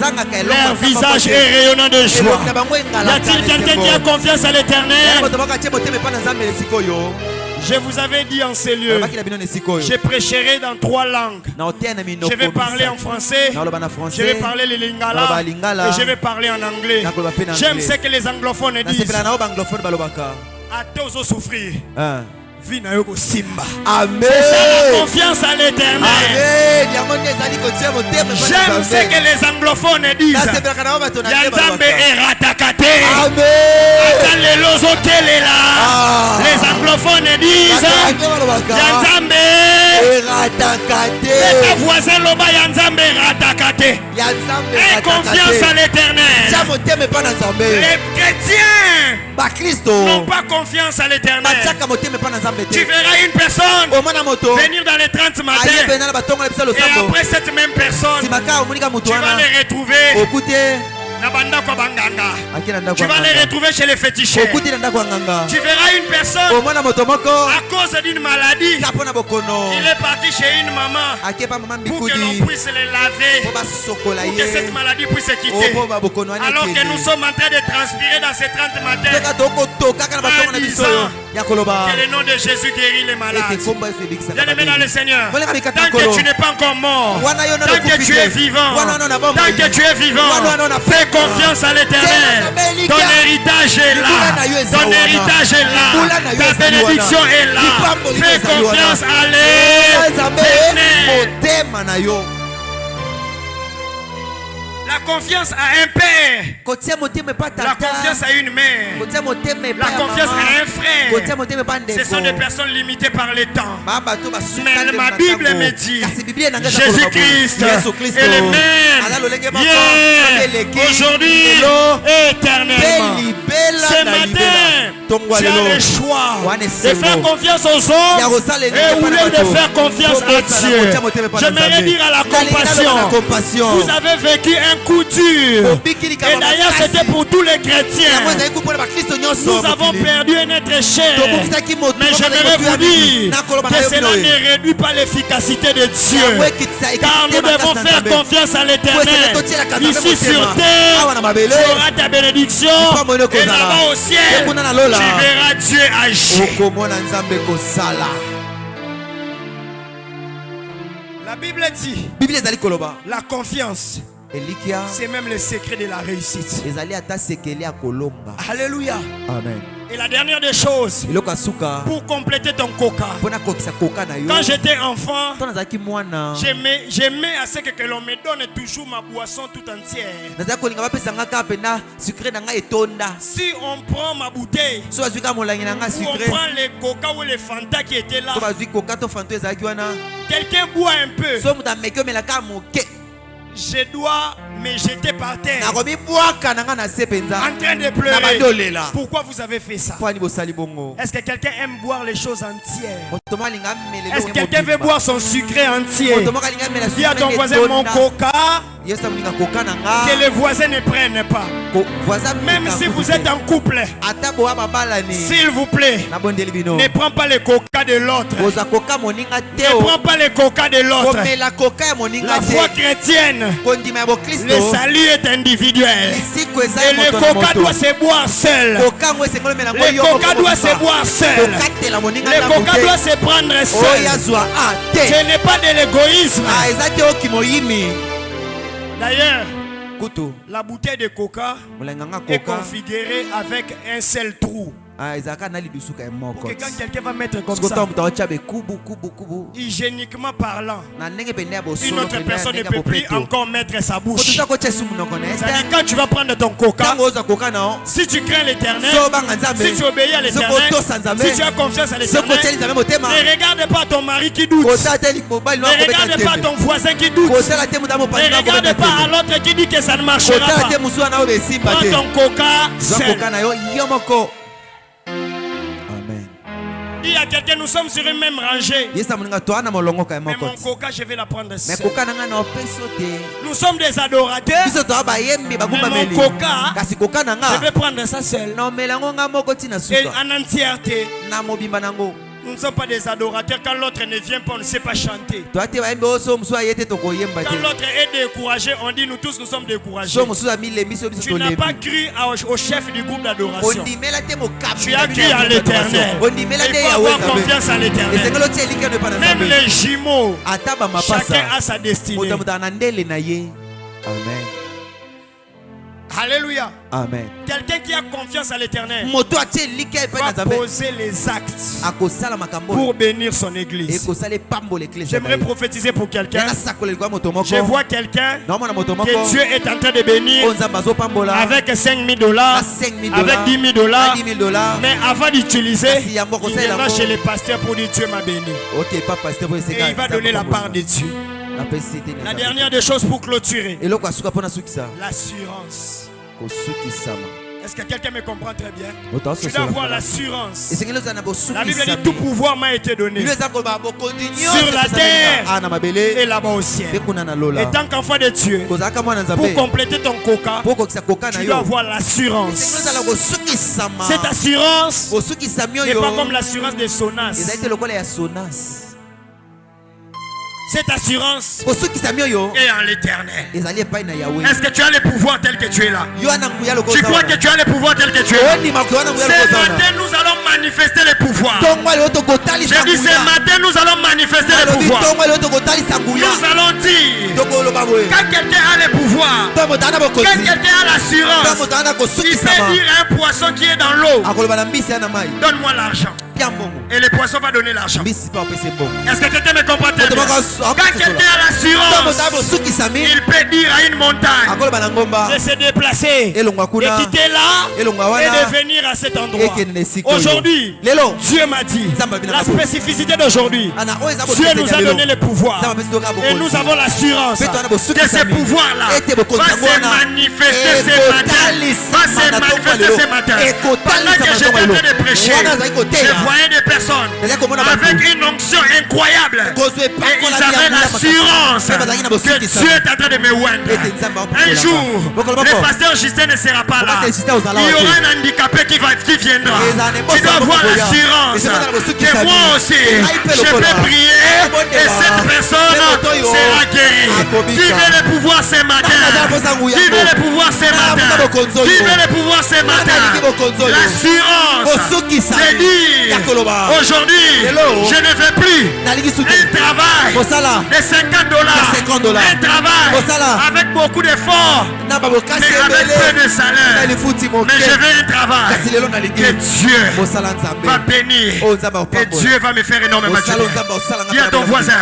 Leur visage est rayonnant de joie. Y a-t-il quelqu'un qui a confiance à l'éternel? Je vous avais dit en ces lieux, je prêcherai dans 3 langues. Je vais parler en français, je vais parler le lingala et je vais parler en anglais. J'aime ce que les anglophones disent. À tous souffrir. Amen. C'est ça la confiance à l'éternel. J'aime ce que les anglophones disent. Yanzambe eratakate. Les anglophones disent Yanzambe eratakate. Les voisins loba Yanzambe eratakate. Et confiance à l'éternel. Les chrétiens n'ont pas confiance à l'éternel. Tu verras une personne venir dans les 30 matins et après cette même personne, tu vas les retrouver. Tu vas les retrouver chez les féticheurs. Tu verras une personne à cause d'une maladie. Il est parti chez une maman pour que l'on puisse les laver, pour que cette maladie puisse se quitter. Alors que nous sommes en train de transpirer dans ces 30 matins en disant que le nom de Jésus guérit les malades. Bien-aimé dans le Seigneur, tant que tu n'es pas encore mort, tant que tu es vivant, tant que tu es vivant, fais confiance à l'éternel. Ton héritage est là. Ton héritage est là. Ta bénédiction est là. Fais confiance à l'éternel. La confiance à un père. kotia motema pa tata La confiance à une mère. kotia motema La confiance à un frère. kotia motema pa ndeko Ce sont des personnes limitées par le temps. baba to basuka Mais ma Bible me dit Jésus-Christ est le même hier, aujourd'hui, éternellement. Ce matin, tu as le choix de faire confiance aux hommes et ou de faire confiance à Dieu. J'aimerais dire à la compassion, vous avez vécu un coup dur. Et d'ailleurs, c'était pour tous les chrétiens. Nous avons perdu un être cher. Mais j'aimerais vous dire que cela ne réduit pas l'efficacité de Dieu. Car nous devons faire confiance à l'Éternel. Ici sur terre, tu auras ta bénédiction. Et là-bas au ciel, tu verras Dieu agir. La Bible dit, la confiance, c'est même le secret de la réussite. Alléluia. Amen. Et la dernière des choses, pour compléter ton coca, quand j'étais enfant, j'aimais à ce que l'on me donne toujours ma boisson tout entière. Si on prend ma bouteille, ou on prend les coca ou les fanta qui étaient là, quelqu'un boit un peu, je dois me jeter par terre en train de pleurer. Pourquoi vous avez fait ça? Est-ce que quelqu'un aime boire les choses entières? Est-ce que quelqu'un veut boire son sucré entier? Dis à ton voisin, mon coca, que les voisins ne prennent pas. Même si vous êtes en couple, s'il vous plaît, ne prends pas les coca de l'autre. Ne prends pas les coca de l'autre. La foi chrétienne, le salut est individuel. Et le coca doit se boire seul. Le coca doit se boire seul. Le coca doit se prendre seul. Ce n'est pas de l'égoïsme. D'ailleurs, la bouteille de coca est configurée avec un seul trou. Pour que quand quelqu'un va mettre comme ça, hygiéniquement parlant, une autre personne ne peut plus encore mettre sa bouche. C'est-à-dire quand tu vas prendre ton coca, si tu crains l'Éternel, si tu obéis à l'Éternel, si tu as confiance à l'Éternel, ne regarde pas ton mari qui doute, ne regarde pas ton voisin qui doute, ne regarde pas à l'autre qui dit que ça ne marchera pas. Prends ton coca seul. Dis à quelqu'un, nous sommes sur une même rangée. Mais mon coca, je vais la prendre seul. Nous sommes des adorateurs. Mais mon coca, je vais prendre ça seul. Et en entièreté. Nous ne sommes pas des adorateurs. Quand l'autre ne vient pas, on ne sait pas chanter. Quand l'autre est découragé, on dit nous tous nous sommes découragés. Tu n'as pas cru au chef du groupe d'adoration. Tu as cru à l'Éternel. Il faut avoir confiance à l'Éternel. Même les jumeaux, chacun a sa destinée. Amen. Alléluia. Amen. Quelqu'un qui a confiance à l'Éternel va poser les actes pour bénir son église. J'aimerais prophétiser pour quelqu'un. Je vois quelqu'un que Dieu est en train de bénir avec $5,000, avec $10,000. Mais avant d'utiliser, il viendra chez les pasteurs pour dire Dieu m'a béni. Et il va donner la part de Dieu. La dernière des choses pour clôturer, l'assurance. Est-ce que quelqu'un me comprend très bien? Tu dois avoir l'assurance. La Bible dit tout pouvoir m'a été donné sur la terre et là-bas au ciel. Et tant qu'enfant de Dieu, pour compléter ton coca, tu dois avoir l'assurance. Cette assurance n'est pas comme l'assurance de Sonas. Cette assurance est en l'Éternel. Est-ce que tu as le pouvoir tel que tu es là? Tu crois que tu as le pouvoir tel que tu es là? Ce matin, nous allons manifester le pouvoir. J'ai dit ce matin, nous allons manifester le pouvoir. Nous allons dire, quand quelqu'un a le pouvoir, quand quelqu'un a l'assurance, il peut dire à un poisson qui est dans l'eau, donne-moi l'argent. Et le poisson va donner l'argent. mbisi pa opesa mbongo. Est-ce que quelqu'un me comprend très bien? Quand quelqu'un a l'assurance, il peut dire à une montagne akoloba na ngomba de se déplacer, elongwa de kuna quitter là elongwa et wana de venir à cet endroit. ekende na esika oyo. Aujourd'hui, lelo Dieu m'a dit, la spécificité d'aujourd'hui, ana oyo eza Dieu nous a donné le pouvoir Nzambe apesi toka et nous avons l'assurance Pe toana bosuki que ce sami. pouvoir-là Ete bokonzi va yango se wana. manifester ce matin. Va se manifester ce matin. Pendant que j'étais en train de prêcher, je voyais des personnes avec une onction incroyable. Et ils avaient l'assurance que Dieu est en train de me oindre. Un jour, le pasteur Justin ne sera pas là. Il y aura un handicapé qui viendra. Tu dois avoir l'assurance que moi aussi, je peux prier et cette personne sera guérie. Vivez le pouvoir ce matin. Vivez le pouvoir ce matin. Vivez le pouvoir ce matin. L'assurance de dire aujourd'hui, je ne veux plus un travail de $50. Un travail avec beaucoup d'efforts, mais avec peu de salaire. Mais je veux un travail que Dieu va bénir et Dieu va me faire énormément de bien. Dis à ton voisin,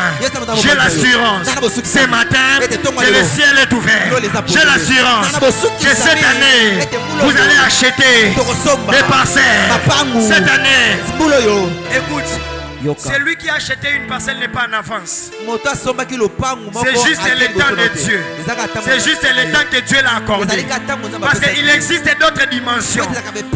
j'ai l'assurance ce matin que le ciel est ouvert. J'ai l'assurance que cette année vous allez acheter des parcelles. Cette année, écoute, celui qui a acheté une parcelle n'est pas en avance. C'est juste le temps de Dieu. C'est juste le temps que Dieu l'a accordé. Parce qu'il existe d'autres dimensions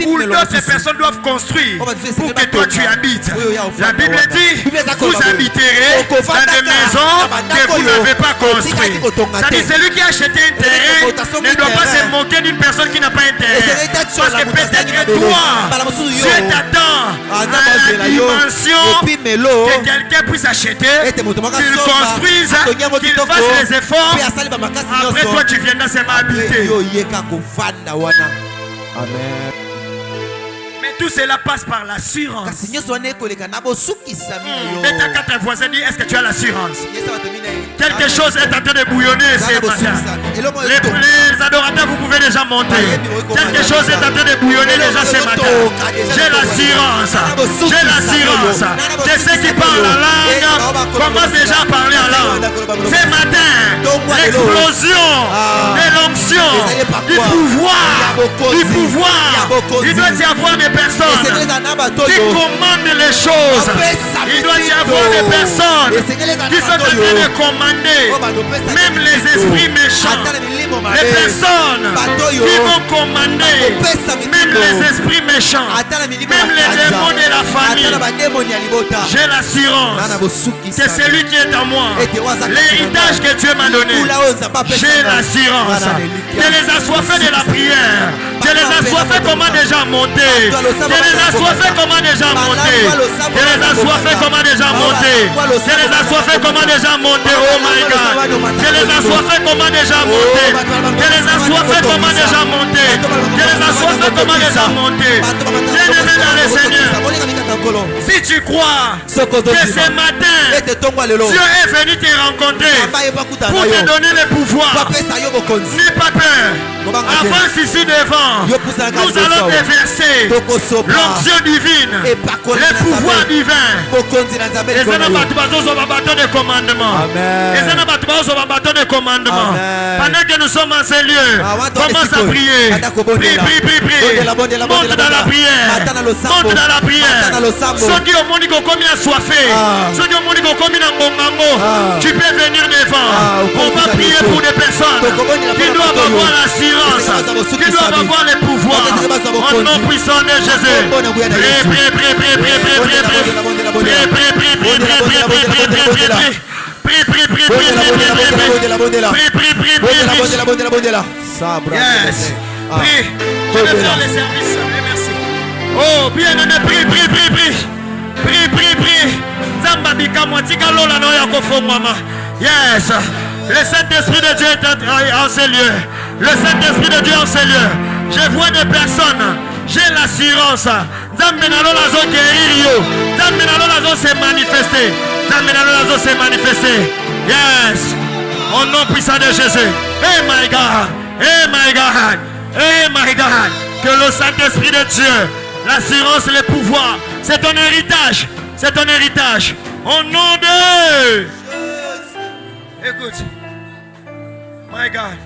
où d'autres personnes doivent construire pour que toi tu habites. La Bible dit, vous habiterez dans des maisons que vous n'avez pas construites. C'est-à-dire celui qui a acheté un terrain ne doit pas se moquer d'une personne qui n'a pas un terrain. Parce que peut-être toi, Dieu t'attend à la dimension que quelqu'un puisse acheter, qu'il construise, qu'il fasse les efforts. Après toi tu viendras seulement habiter. Mais tout cela passe par l'assurance. Mais ta quatre voisins dit, est-ce que tu as l'assurance? Quelque chose est en train de bouillonner ce matin. Les adorateurs, vous pouvez déjà monter. Quelque chose est en train de bouillonner déjà ce matin. J'ai l'assurance. J'ai l'assurance que ceux qui parlent en langue commencent déjà à parler en langue. Ce matin, l'explosion de l'onction, du pouvoir. Il doit y avoir des personnes qui commandent les choses. Il doit y avoir des personnes qui sont en train de commander même les esprits méchants. Les personnes qui vont commander même les esprits méchants, même les démons de la famille. J'ai l'assurance que celui qui est en moi, l'héritage que Dieu m'a donné, j'ai l'assurance que les assoiffés de la prière, que les assoiffés comment déjà monter, que les assoiffés comment déjà monter, que les assoiffés comment déjà monter, que les assoiffés comment déjà monter, oh my God, que les assoiffés comment déjà monter, que les assoiffés comment déjà monter, que les assoiffés comment déjà monter. Bien-aimé dans le Seigneur, si tu crois que ce matin Dieu est venu te rencontrer pour te donner le pouvoir, n'aie pas peur. Avance ici devant. Nous allons déverser l'onction divine, le pouvoir divin. Et ça n'a pas bâton de commandement. Et ça n'a pas bâton de commandement. Pendant que nous sommes en ces lieux, commence à prier. Prie. Monte dans la prière. Monte dans la prière. Ceux qui ont monté comme assoiffés, ceux qui ont monté comme un tu peux venir devant. On va prier pour des personnes qui doivent avoir l'assurance, qui doivent avoir le pouvoir. Au nom puissant de Jésus. Yes. Prie. Je vais faire le service. Merci. Oh, bien aimé, prie. Zamba bika mwatika lola no ya kofongwama. Yes. Le Saint-Esprit de Dieu est en ces lieux. Le Saint-Esprit de Dieu en ces lieux. Je vois des personnes. J'ai l'assurance. Zambenalola zo guérir yo. Zambenalola zo se manifester. Zambenalola zo se manifester. Yes. Au nom puissant de Jésus. Hey my God. Hey my God. Hey my God. Que le Saint-Esprit de Dieu, l'assurance, le pouvoir C'est ton héritage. C'est ton héritage. Au nom de... Écoute. My God.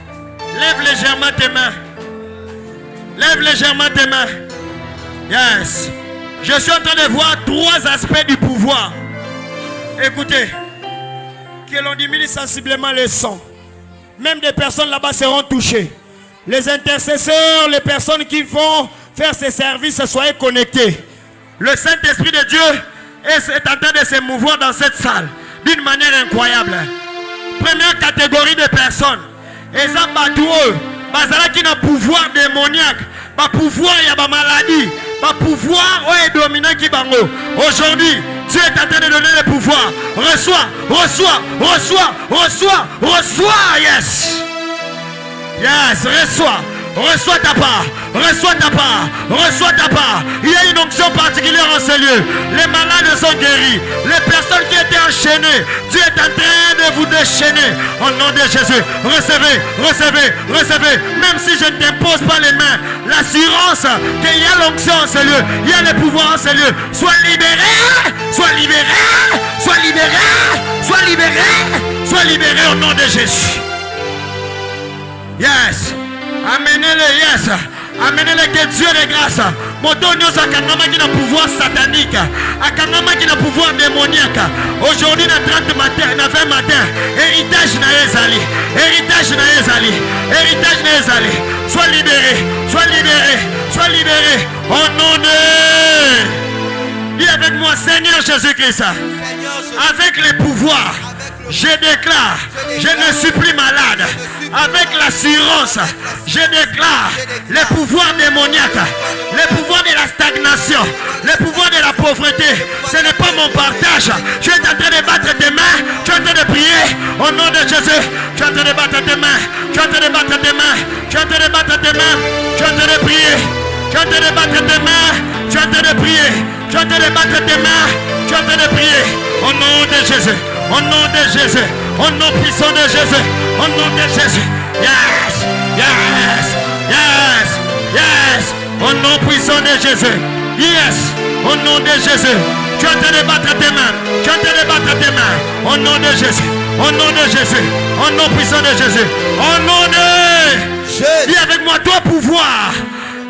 Lève légèrement tes mains. Lève légèrement tes mains. Yes. Je suis en train de voir 3 aspects du pouvoir. Écoutez. Que l'on diminue sensiblement le son. Même des personnes là-bas seront touchées. Les intercesseurs, les personnes qui vont faire ces services, soyez connectés. Le Saint-Esprit de Dieu est en train de se mouvoir dans cette salle d'une manière incroyable. Première catégorie de personnes. Et ça, bazala qui n'a pouvoir démoniaque, pas pouvoir, il y a pas maladie, pas pouvoir, ouais, dominant qui bango. Aujourd'hui, Dieu est en train de donner le pouvoir. Reçois, reçois, reçois, reçois, reçois, yes. Yes, reçois. Reçois ta part, reçois ta part, reçois ta part. Il y a une onction particulière en ce lieu. Les malades sont guéris. Les personnes qui étaient enchaînées, Dieu est en train de vous déchaîner. Au nom de Jésus, recevez, recevez, recevez. Même si je ne t'impose pas les mains, l'assurance qu'il y a l'onction en ce lieu, il y a le pouvoir en ce lieu. Sois libéré, sois libéré, sois libéré, sois libéré, sois libéré au nom de Jésus. Yes. Amenez-le, yes. Amenez-le que Dieu de grâce. Moto nyosa kangama qui n'a pouvoir satanique. Akangama qui n'a pouvoir démoniaque. Aujourd'hui, dans 30 matin, dans 20 matin, héritage na ezali. Héritage na ezali. Héritage na ezali. Sois libéré. Sois libéré. Sois libéré. Au nom de... Dis avec moi, Seigneur Jésus-Christ. Avec les pouvoirs. Je déclare, je ne suis plus malade. Avec l'assurance, je déclare les pouvoirs démoniaques, les pouvoirs de la stagnation, les pouvoirs de la pauvreté. Ce n'est pas mon partage. Tu es en train de battre tes mains, tu es en train de prier au nom de Jésus. Tu es en train de battre tes mains, tu es en train de battre tes mains, tu es en train de battre tes mains, tu es en train de prier, tu es en train de battre tes mains, tu es en train de prier, tu es en train de battre tes mains, tu es en train de prier au nom de Jésus. Au nom de Jésus, au nom puissant de Jésus, au nom de Jésus. Yes, yes, yes, yes. Au nom puissant de Jésus. Yes, au nom de Jésus. Tu es en train de battre tes mains. Tu es en train de battre tes mains. Au nom de Jésus. Au nom de Jésus. Au nom puissant de Jésus. Au nom de Jésus. Dis avec moi, toi pouvoir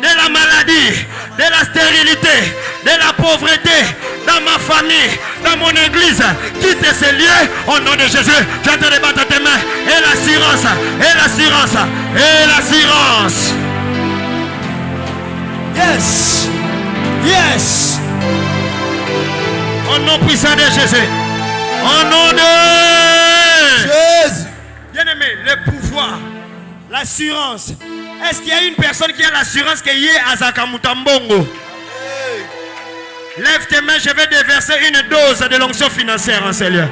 de la maladie, de la stérilité, de la pauvreté, dans ma famille, dans mon église, quitte ces lieux au nom de Jésus. Tu es en train de battre tes mains. Et l'assurance, et l'assurance, et l'assurance. Yes, yes. Au nom puissant de Jésus. Au nom de Jésus. Bien-aimé, le pouvoir, l'assurance. Est-ce qu'il y a une personne qui a l'assurance qu'il y ait à Zakamutambongo? Lève tes mains, je vais déverser une dose de l'onction financière en ce lieu.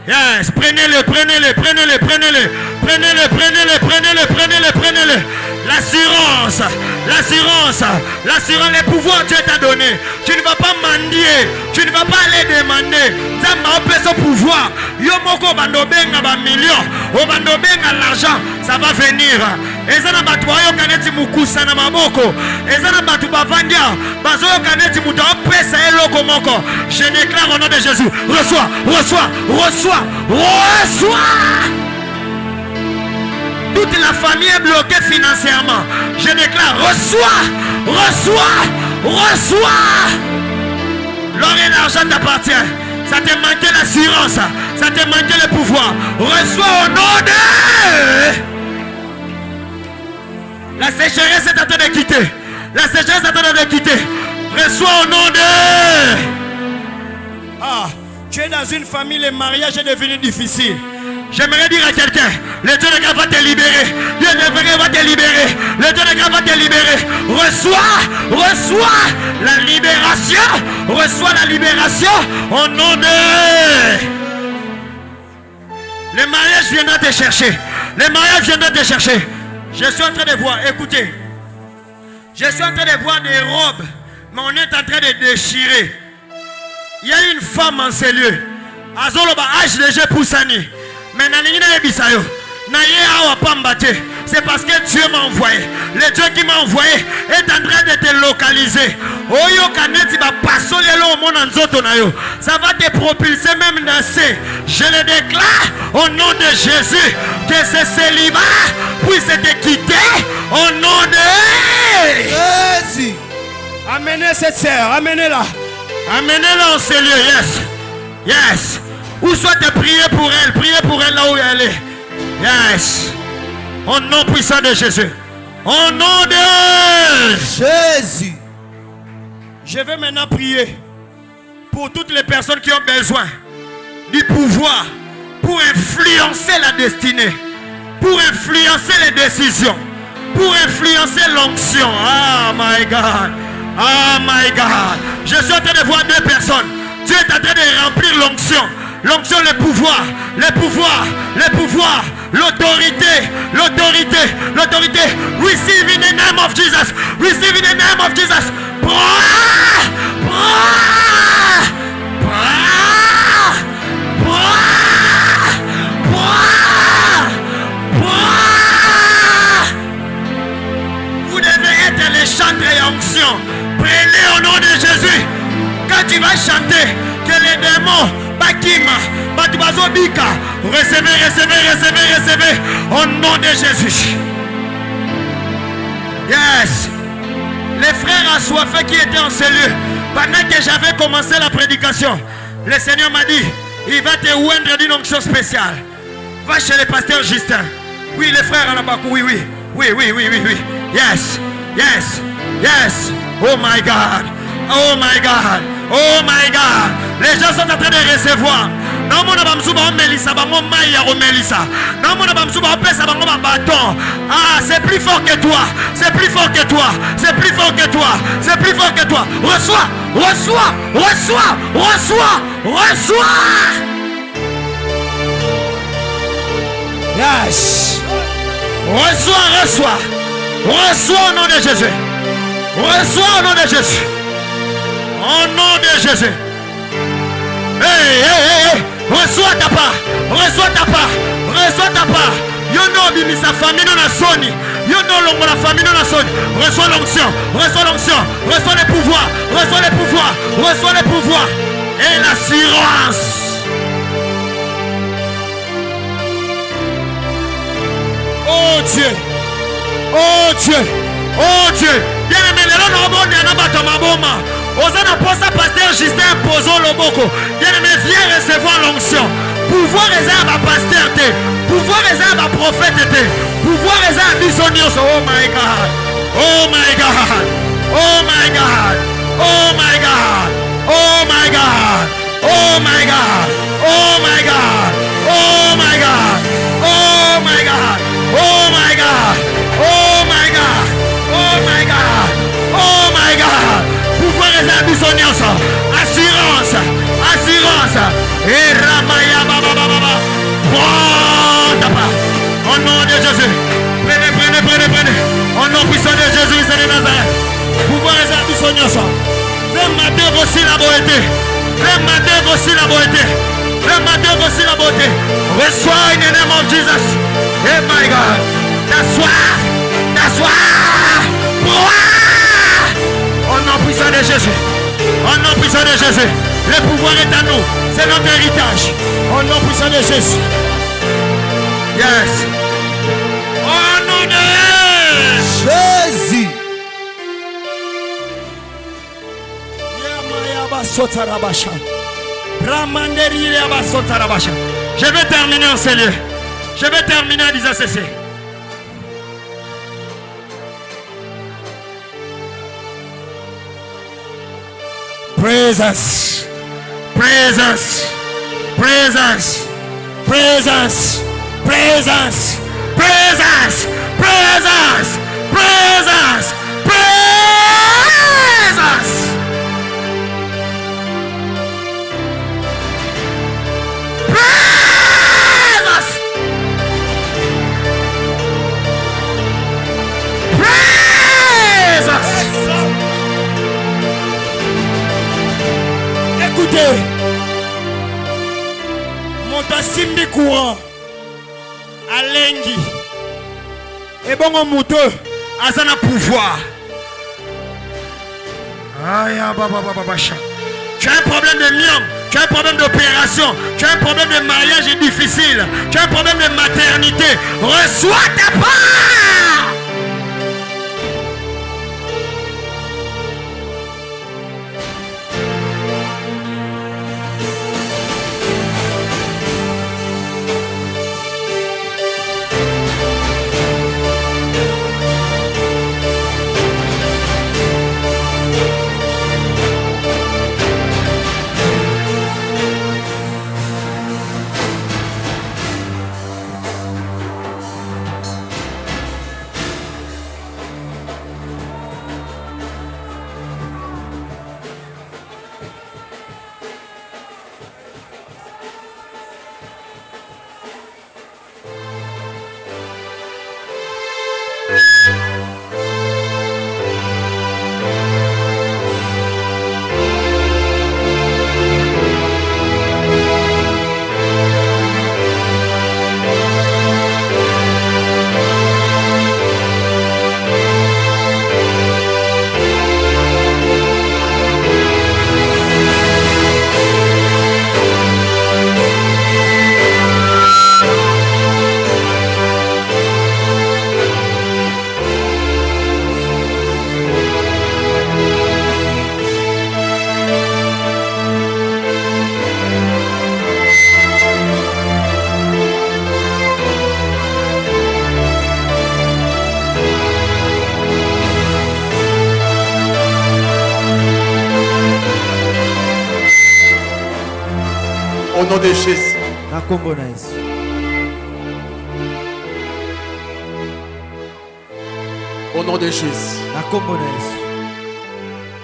Yes, prenez-le, prenez-le, prenez-le, prenez-le, prenez-le, prenez-le, prenez-le, prenez-le, prenez-le. L'assurance, l'assurance, l'assurance, les pouvoirs Dieu t'a donné. Tu ne vas pas mendier, tu ne vas pas aller demander. Ça m'a appelé ce pouvoir. Yo moko bandobenga ba million, o bandobenga l'argent, ça va venir. Ezana batwayo kaneti mukusa na maboko. Ezana batu bavandia, bazoyo kaneti muta pesa eloko moko. Je déclare au nom de Jésus, reçois, reçois, reçois, reçois. Toute la famille est bloquée financièrement. Je déclare, reçois, reçois, reçois. L'or et l'argent t'appartient. Ça te manquait l'assurance, ça te manquait le pouvoir. Reçois au nom de... La sécheresse est en train de quitter. La sécheresse est en train de quitter. Reçois au nom de... Ah, tu es dans une famille, le mariage est devenu difficile. J'aimerais dire à quelqu'un, le Dieu de grâce va te libérer. Dieu de grâce va te libérer. Le Dieu de grâce va te libérer. Reçois, reçois la libération. Reçois la libération au nom de... Le mariage viendra te chercher. Le mariage viendra te chercher. Je suis en train de voir, écoutez. Je suis en train de voir des robes, mais on est en train de déchirer. Il y a une femme en ces lieux. Azoloba H de Poussani. Mais na lingina ebisayo na ye awa pambate c'est parce que Dieu m'a envoyé. Le Dieu qui m'a envoyé est en train de te localiser. Ça va te propulser même dans ces. Je le déclare au nom de Jésus que ce célibat puisse te quitter au nom de Jésus. Amenez cette sœur, amenez-la. Amenez-la en ce lieu, yes. Yes. Ou soit de prier pour elle là où elle est. Yes. Au nom puissant de Jésus. Au nom de Jésus. Je vais maintenant prier pour toutes les personnes qui ont besoin du pouvoir pour influencer la destinée, pour influencer les décisions, pour influencer l'onction. Oh my God. Oh my God. Je suis en train de voir deux personnes. Dieu est en train de remplir l'onction. L'onction, le pouvoir, l'autorité, l'autorité. Receive in the name of Jesus. Receive in the name of Jesus. Vous devez être les chantres et onction. Prenez au nom de Jésus. Quand tu vas chanter, que les démons, Bakima, Batubazobika, recevez, au nom de Jésus. Yes. Les frères assoiffés qui étaient en cellule, pendant que j'avais commencé la prédication, le Seigneur m'a dit, il va te oindre d'une onction spéciale. Va chez le pasteur Justin. Oui, les frères Anabakou, oui. Yes. Oh my God. Les gens sont en train de recevoir. Non, mon abamsuba melissa, bango maya melissa. Non, mon abamsuba pesa bango bâton. Ah, c'est plus fort que toi. C'est plus fort que toi. Reçois. Yes. Reçois au nom de Jésus. Reçois au nom de Jésus. Au nom de Jésus. Hey. Reçois ta part. Yo no bimi sa famille non a soni. Yo no longo la famille non a soni. Reçois l'onction. Reçois le pouvoir. Et l'assurance. Oh Dieu. Bien aimé, les gens n'ont pas maboma. Osana posa pasteur Justin Pozo Loboko. Bien aimé, viens recevoir l'onction. Pouvoir est à ma pasteur. Pouvoir est à ma prophète. Pouvoir est à missionnaire. Oh my God. Pouvoir est à missionnaire. Assurance. Et Ramaya Baba. Au nom de Jésus. Prenez. Au nom puissant de Jésus, c'est de Nazareth. Pouvoir est à missionnaire. Fais ma dev aussi la beauté. Reçois in the name of Jesus. Oh my God. T'assois. Au nom puissant de Jésus. Le pouvoir est à nous. C'est notre héritage. Au nom puissant de Jésus. Yes. Au nom de Jésus. Je vais terminer en ce lieu. Je vais terminer en disant ceci. Presence. Écoutez, mon tassimbi courant, Alengi, Et bon, on moute. Azana pouvoir. Aïe, tu as un problème de myome, tu as un problème d'opération, tu as un problème de mariage difficile, tu as un problème de maternité. Reçois ta part. Au nom de Jésus. Au nom de Jésus.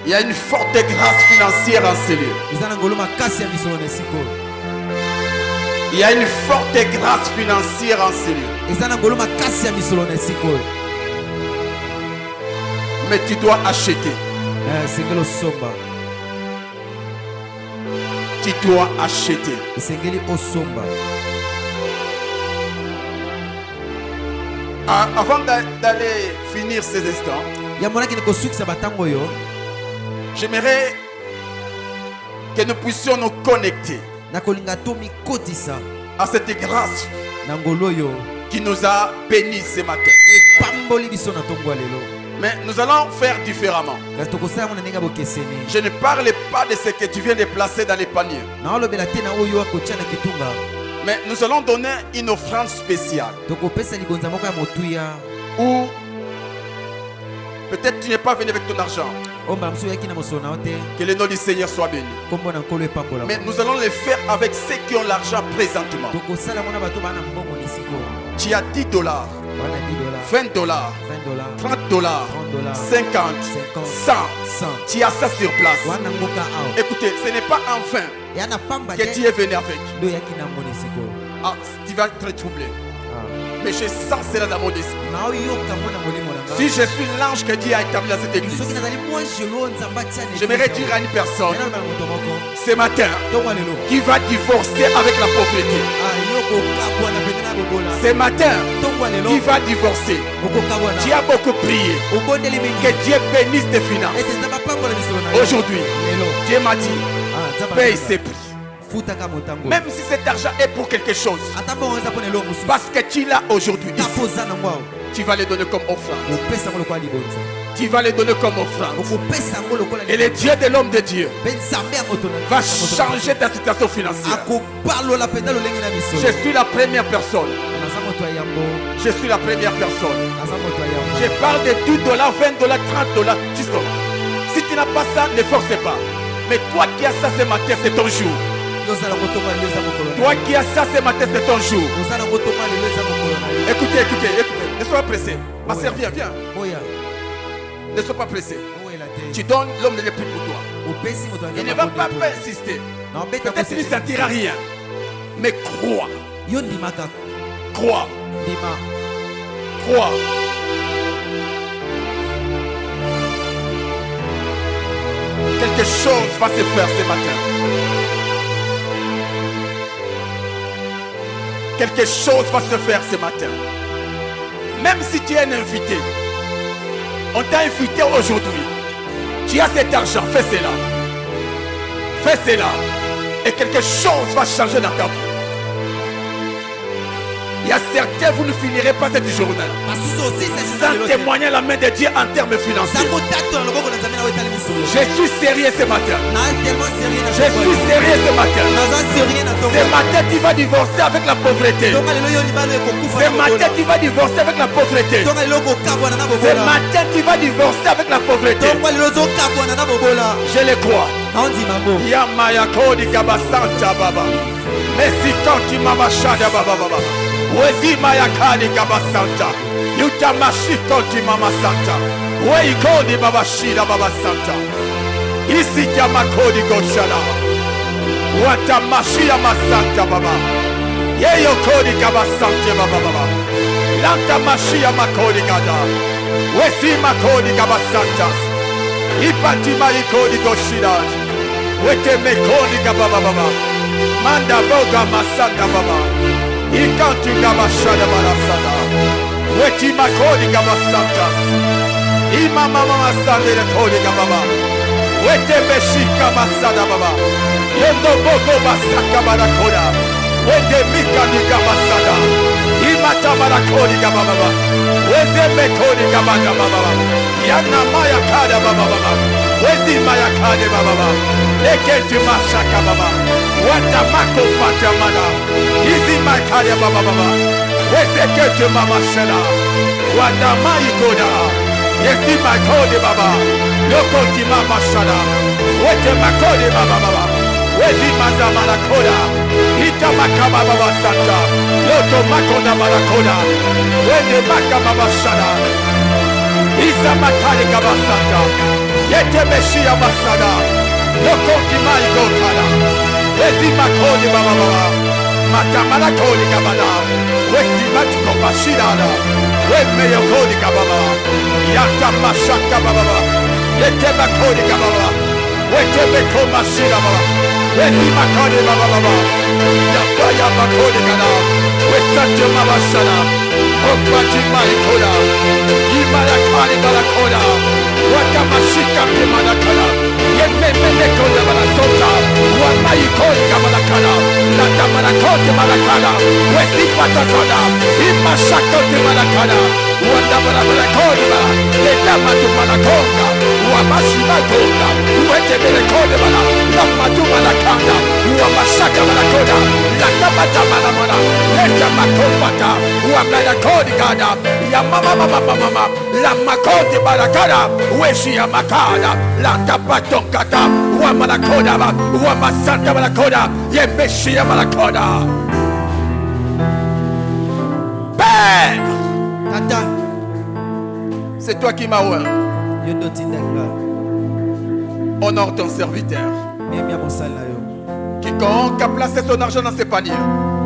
Il y a une forte grâce financière en ces lieux. Il y a une forte grâce financière en ces lieux. Mais tu dois acheter. Tu dois acheter. Avant d'aller finir ces instants, j'aimerais que nous puissions nous connecter à cette grâce qui nous a bénis ce matin. Mais nous allons faire différemment. Je ne parle pas de ce que tu viens de placer dans les paniers. Mais nous allons donner une offrande spéciale. Ou peut-être tu n'es pas venu avec ton argent. Que le nom du Seigneur soit béni. Mais nous allons le faire avec ceux qui ont l'argent présentement. Tu as $10, $20, $30, $50, 100. Tu as ça sur place. Écoutez, ce n'est pas enfin que tu es venu avec. Ah, tu vas être troublé. Mais je sens cela dans mon esprit. Si je suis l'ange que Dieu a établi dans cette église, j'aimerais dire à une personne ce matin qui va divorcer avec la pauvreté. Ce matin qui va divorcer. Tu as beaucoup prié que Dieu bénisse tes finances. Aujourd'hui, Dieu m'a dit paye ses prix. Même si cet argent est pour quelque chose, parce que tu l'as aujourd'hui ici, tu vas le donner comme offrande. Tu vas le donner comme offrande. Et le Dieu de l'homme de Dieu va changer ta situation financière. Je suis la première personne. Je suis la première personne. Je parle de $10, $20, $30. Justement. Si tu n'as pas ça, ne force pas. Mais toi qui as ça ce matin, c'est ton jour. Toi qui as ça ce matin, c'est ton jour. Écoutez, écoutez, écoutez. Ne sois pas pressé. Ma sœur, viens, viens. Ne sois pas pressé. Tu donnes l'homme de l'esprit pour toi. Il ne va pas insister. Peut-être qu'il ne sentira rien. Mais crois. Crois. Crois. Quelque chose va se faire ce matin. Quelque chose va se faire ce matin. Même si tu es un invité, on t'a invité aujourd'hui. Tu as cet argent, fais cela. Fais cela. Et quelque chose va changer dans ta vie. Il y a certains, vous ne finirez pas cette journée sans témoigner la main de Dieu en termes financiers. Je suis sérieux ce matin. Je suis sérieux ce matin. Ce matin, tu vas divorcer avec la pauvreté. Ce matin, tu vas divorcer avec la pauvreté. Ce matin, tu vas divorcer avec la pauvreté. Je le crois. Yamaya Kodi Kabasanta Baba. Merci quand tu m'as machada Baba Baba. Wezi mayakani kabasanta. Yutamashi koti mama santa. Wei kodi baba shida baba santa. Isi kama kodi goshana. Watamashia masanta baba. Yeyo kodi kabasante baba baba. Lanta mashia makodi gada. Wesi makodi kabasanta. Ipati maikodi goshida. Wete mekodi kababa baba. Manda boga masanta baba. Ikantu gabashada balasada. Weti makodi gabasanta. Ima mama masande le kodi gababa. Wete beshika masada baba. Yendo boko basaka barakoda. Wete mikani gabasada. Ima tabara kodi gababa. Wete mekodi gabada baba. Yana maya kada baba. Wezi maya kade baba. Leketu mashaka baba. Wata mako fatamana. Izi makaya baba baba. Wese ketu mama shela. Wata mai koda. Yesi makode baba. Loko ti mama shela. Wete makode baba baba. Wezi mazamana koda. Ita makaba baba santa. Loto makoda barakoda. Wende makaba shela. Isa makade kaba santa. Yete meshia masada. Loko ti mai koda. Wezi makodi baba baba. Matamala kodi kabada. Wezi matiko bashirada. Weme yokodi kababa. Yata mashaka baba. Yete makodi kababa. Wete meko mashira baba. Wezi makodi baba baba. Yapa ya makodi kada. Wesate mabashana. Okwati maikoda. Imara kari barakoda. Wata mashika kimana kada. Yeme koda barasota. Wamaikodi kamalakada. Lata marakodi malakada. Wesi patakoda. Imashakodi malakada. Wanda marakodi bala. Leta matu malakonda. Wamashimakonda. Wete melekodi bala. Lamatu malakada. Wamashaka malakoda. Lata mata malamona. Leta makopata. Wamalakodi kada. Ya mama. Lamakodi malakada. Weshi ya makada. Lata patonkata. Wamalakoda. Wamasanta malakoda. Yemeshia malakoda. Père, Tata, c'est toi qui m'as ouvert. yondo tindanga. Honore ton serviteur. Mia mosala yo. Quiconque a placé son argent dans ses paniers,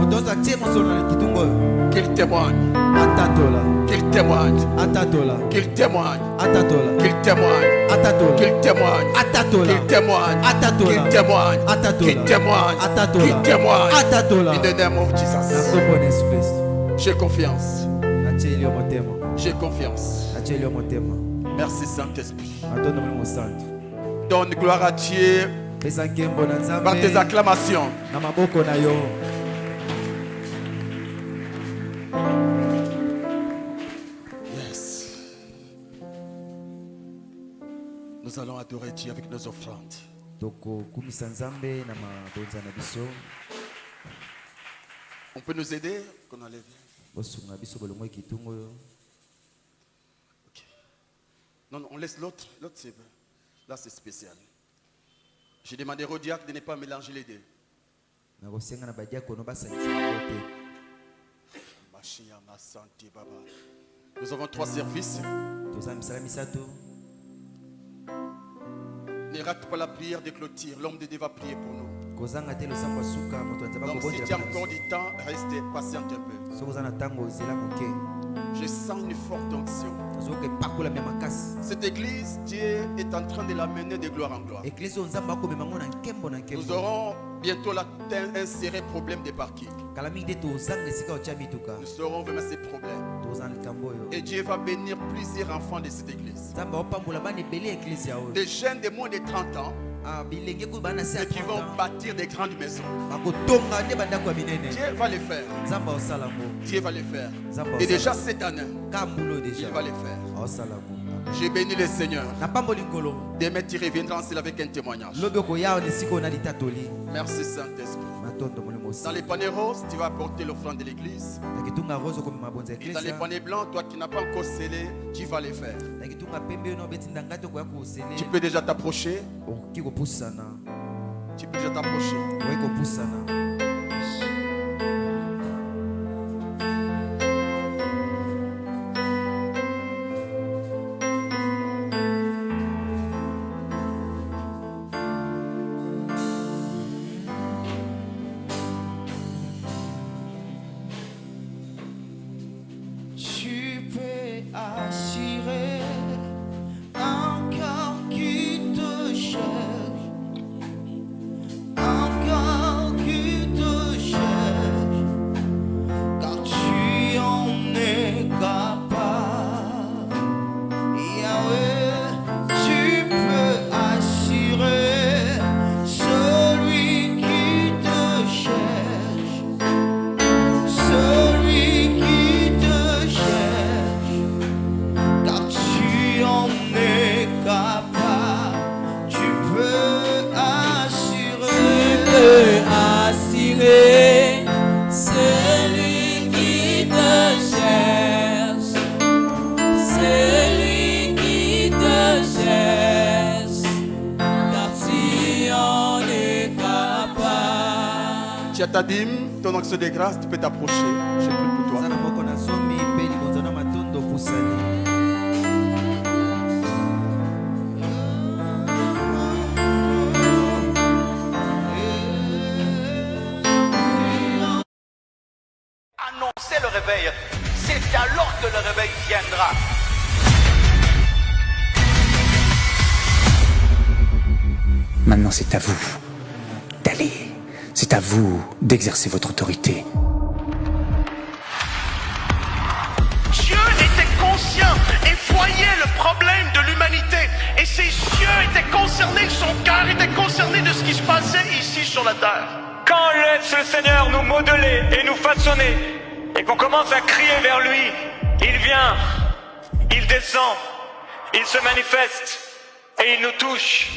Odoza tie mosolo na kitungo yo. qu'il témoigne, Atatola. qu'il témoigne, Atatola. qu'il témoigne, Atatola. qu'il témoigne, Atatola. qu'il témoigne, Atatola. qu'il témoigne, Atatola. qu'il témoigne, Atatola. qu'il témoigne, Atatola. qu'il témoigne. Atatola. In the name of Jesus. Nakombo Yesu Kristo. J'ai confiance. Nacheli yo motema. J'ai confiance. Nacheli yo motema. Merci Saint-Esprit. Matondo mwe mosantu. Donne gloire à Dieu Pesa nkembo na Nzambe. par tes acclamations. Na maboko na yo. Yes. Nous allons adorer Dieu avec nos offrandes. Toko kumisa Nzambe na mabonza na biso. On peut nous aider qu'on enlève. Bosunga biso bolongwe kitungo yo. Non, on laisse l'autre. L'autre, c'est... Là, c'est spécial. J'ai demandé au diacre de ne pas mélanger les deux. Na kosenga na badiako no basangisa bote. Machia, ma santé, baba. Nous avons 3 services. Toza misala misato. Ne rate pas la prière de clôture. L'homme de Dieu va prier pour nous. Kozanga te losambo suka moto nzaba Donc, si tu as kobondela. encore du temps, reste patiente un peu. Sokozana tango zela moke. Je sens une forte onction. Cette église, Dieu est en train de l'amener de gloire en gloire. Nous aurons bientôt un sérieux problème de parking. Nous saurons vraiment ces problèmes. Et Dieu va bénir plusieurs enfants de cette église. Des jeunes de moins de 30 ans. Ceux qui vont bâtir des grandes maisons. Dieu va les faire. Dieu va les faire. Et déjà cette année, il va les faire. J'ai béni le Seigneur. Demain tu reviendras ensemble avec un témoignage. Merci Saint-Esprit. Dans les paniers roses, tu vas apporter l'offrande de l'église. Et dans les paniers blancs, toi qui n'as pas encore scellé, tu vas les faire. Tu peux déjà t'approcher. Tu peux déjà t'approcher. Assurer un cœur qui te cherche, un cœur qui te cherche, car tu en es capable. Yahweh, tu peux assurer celui qui te cherche, celui qui te cherche. Tu en es capable, tu peux assurer celui qui te cherche, celui qui te cherche, car tu en es capable. Tu as ta dîme, ton action de grâce, tu peux t'approcher. Je prie pour toi. Annoncer le réveil, c'est alors que le réveil viendra. Maintenant, c'est à vous d'aller. C'est à vous d'exercer votre autorité. Dieu était conscient et voyait le problème de l'humanité. Et ses yeux étaient concernés, son cœur était concerné de ce qui se passait ici sur la terre. Quand on laisse le Seigneur nous modeler et nous façonner, et qu'on commence à crier vers lui, il vient, il descend, il se manifeste, et il nous touche.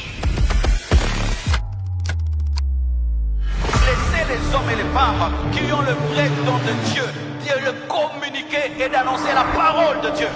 Laissez les hommes et les femmes qui ont le vrai don de Dieu, de le communiquer et d'annoncer la parole de Dieu.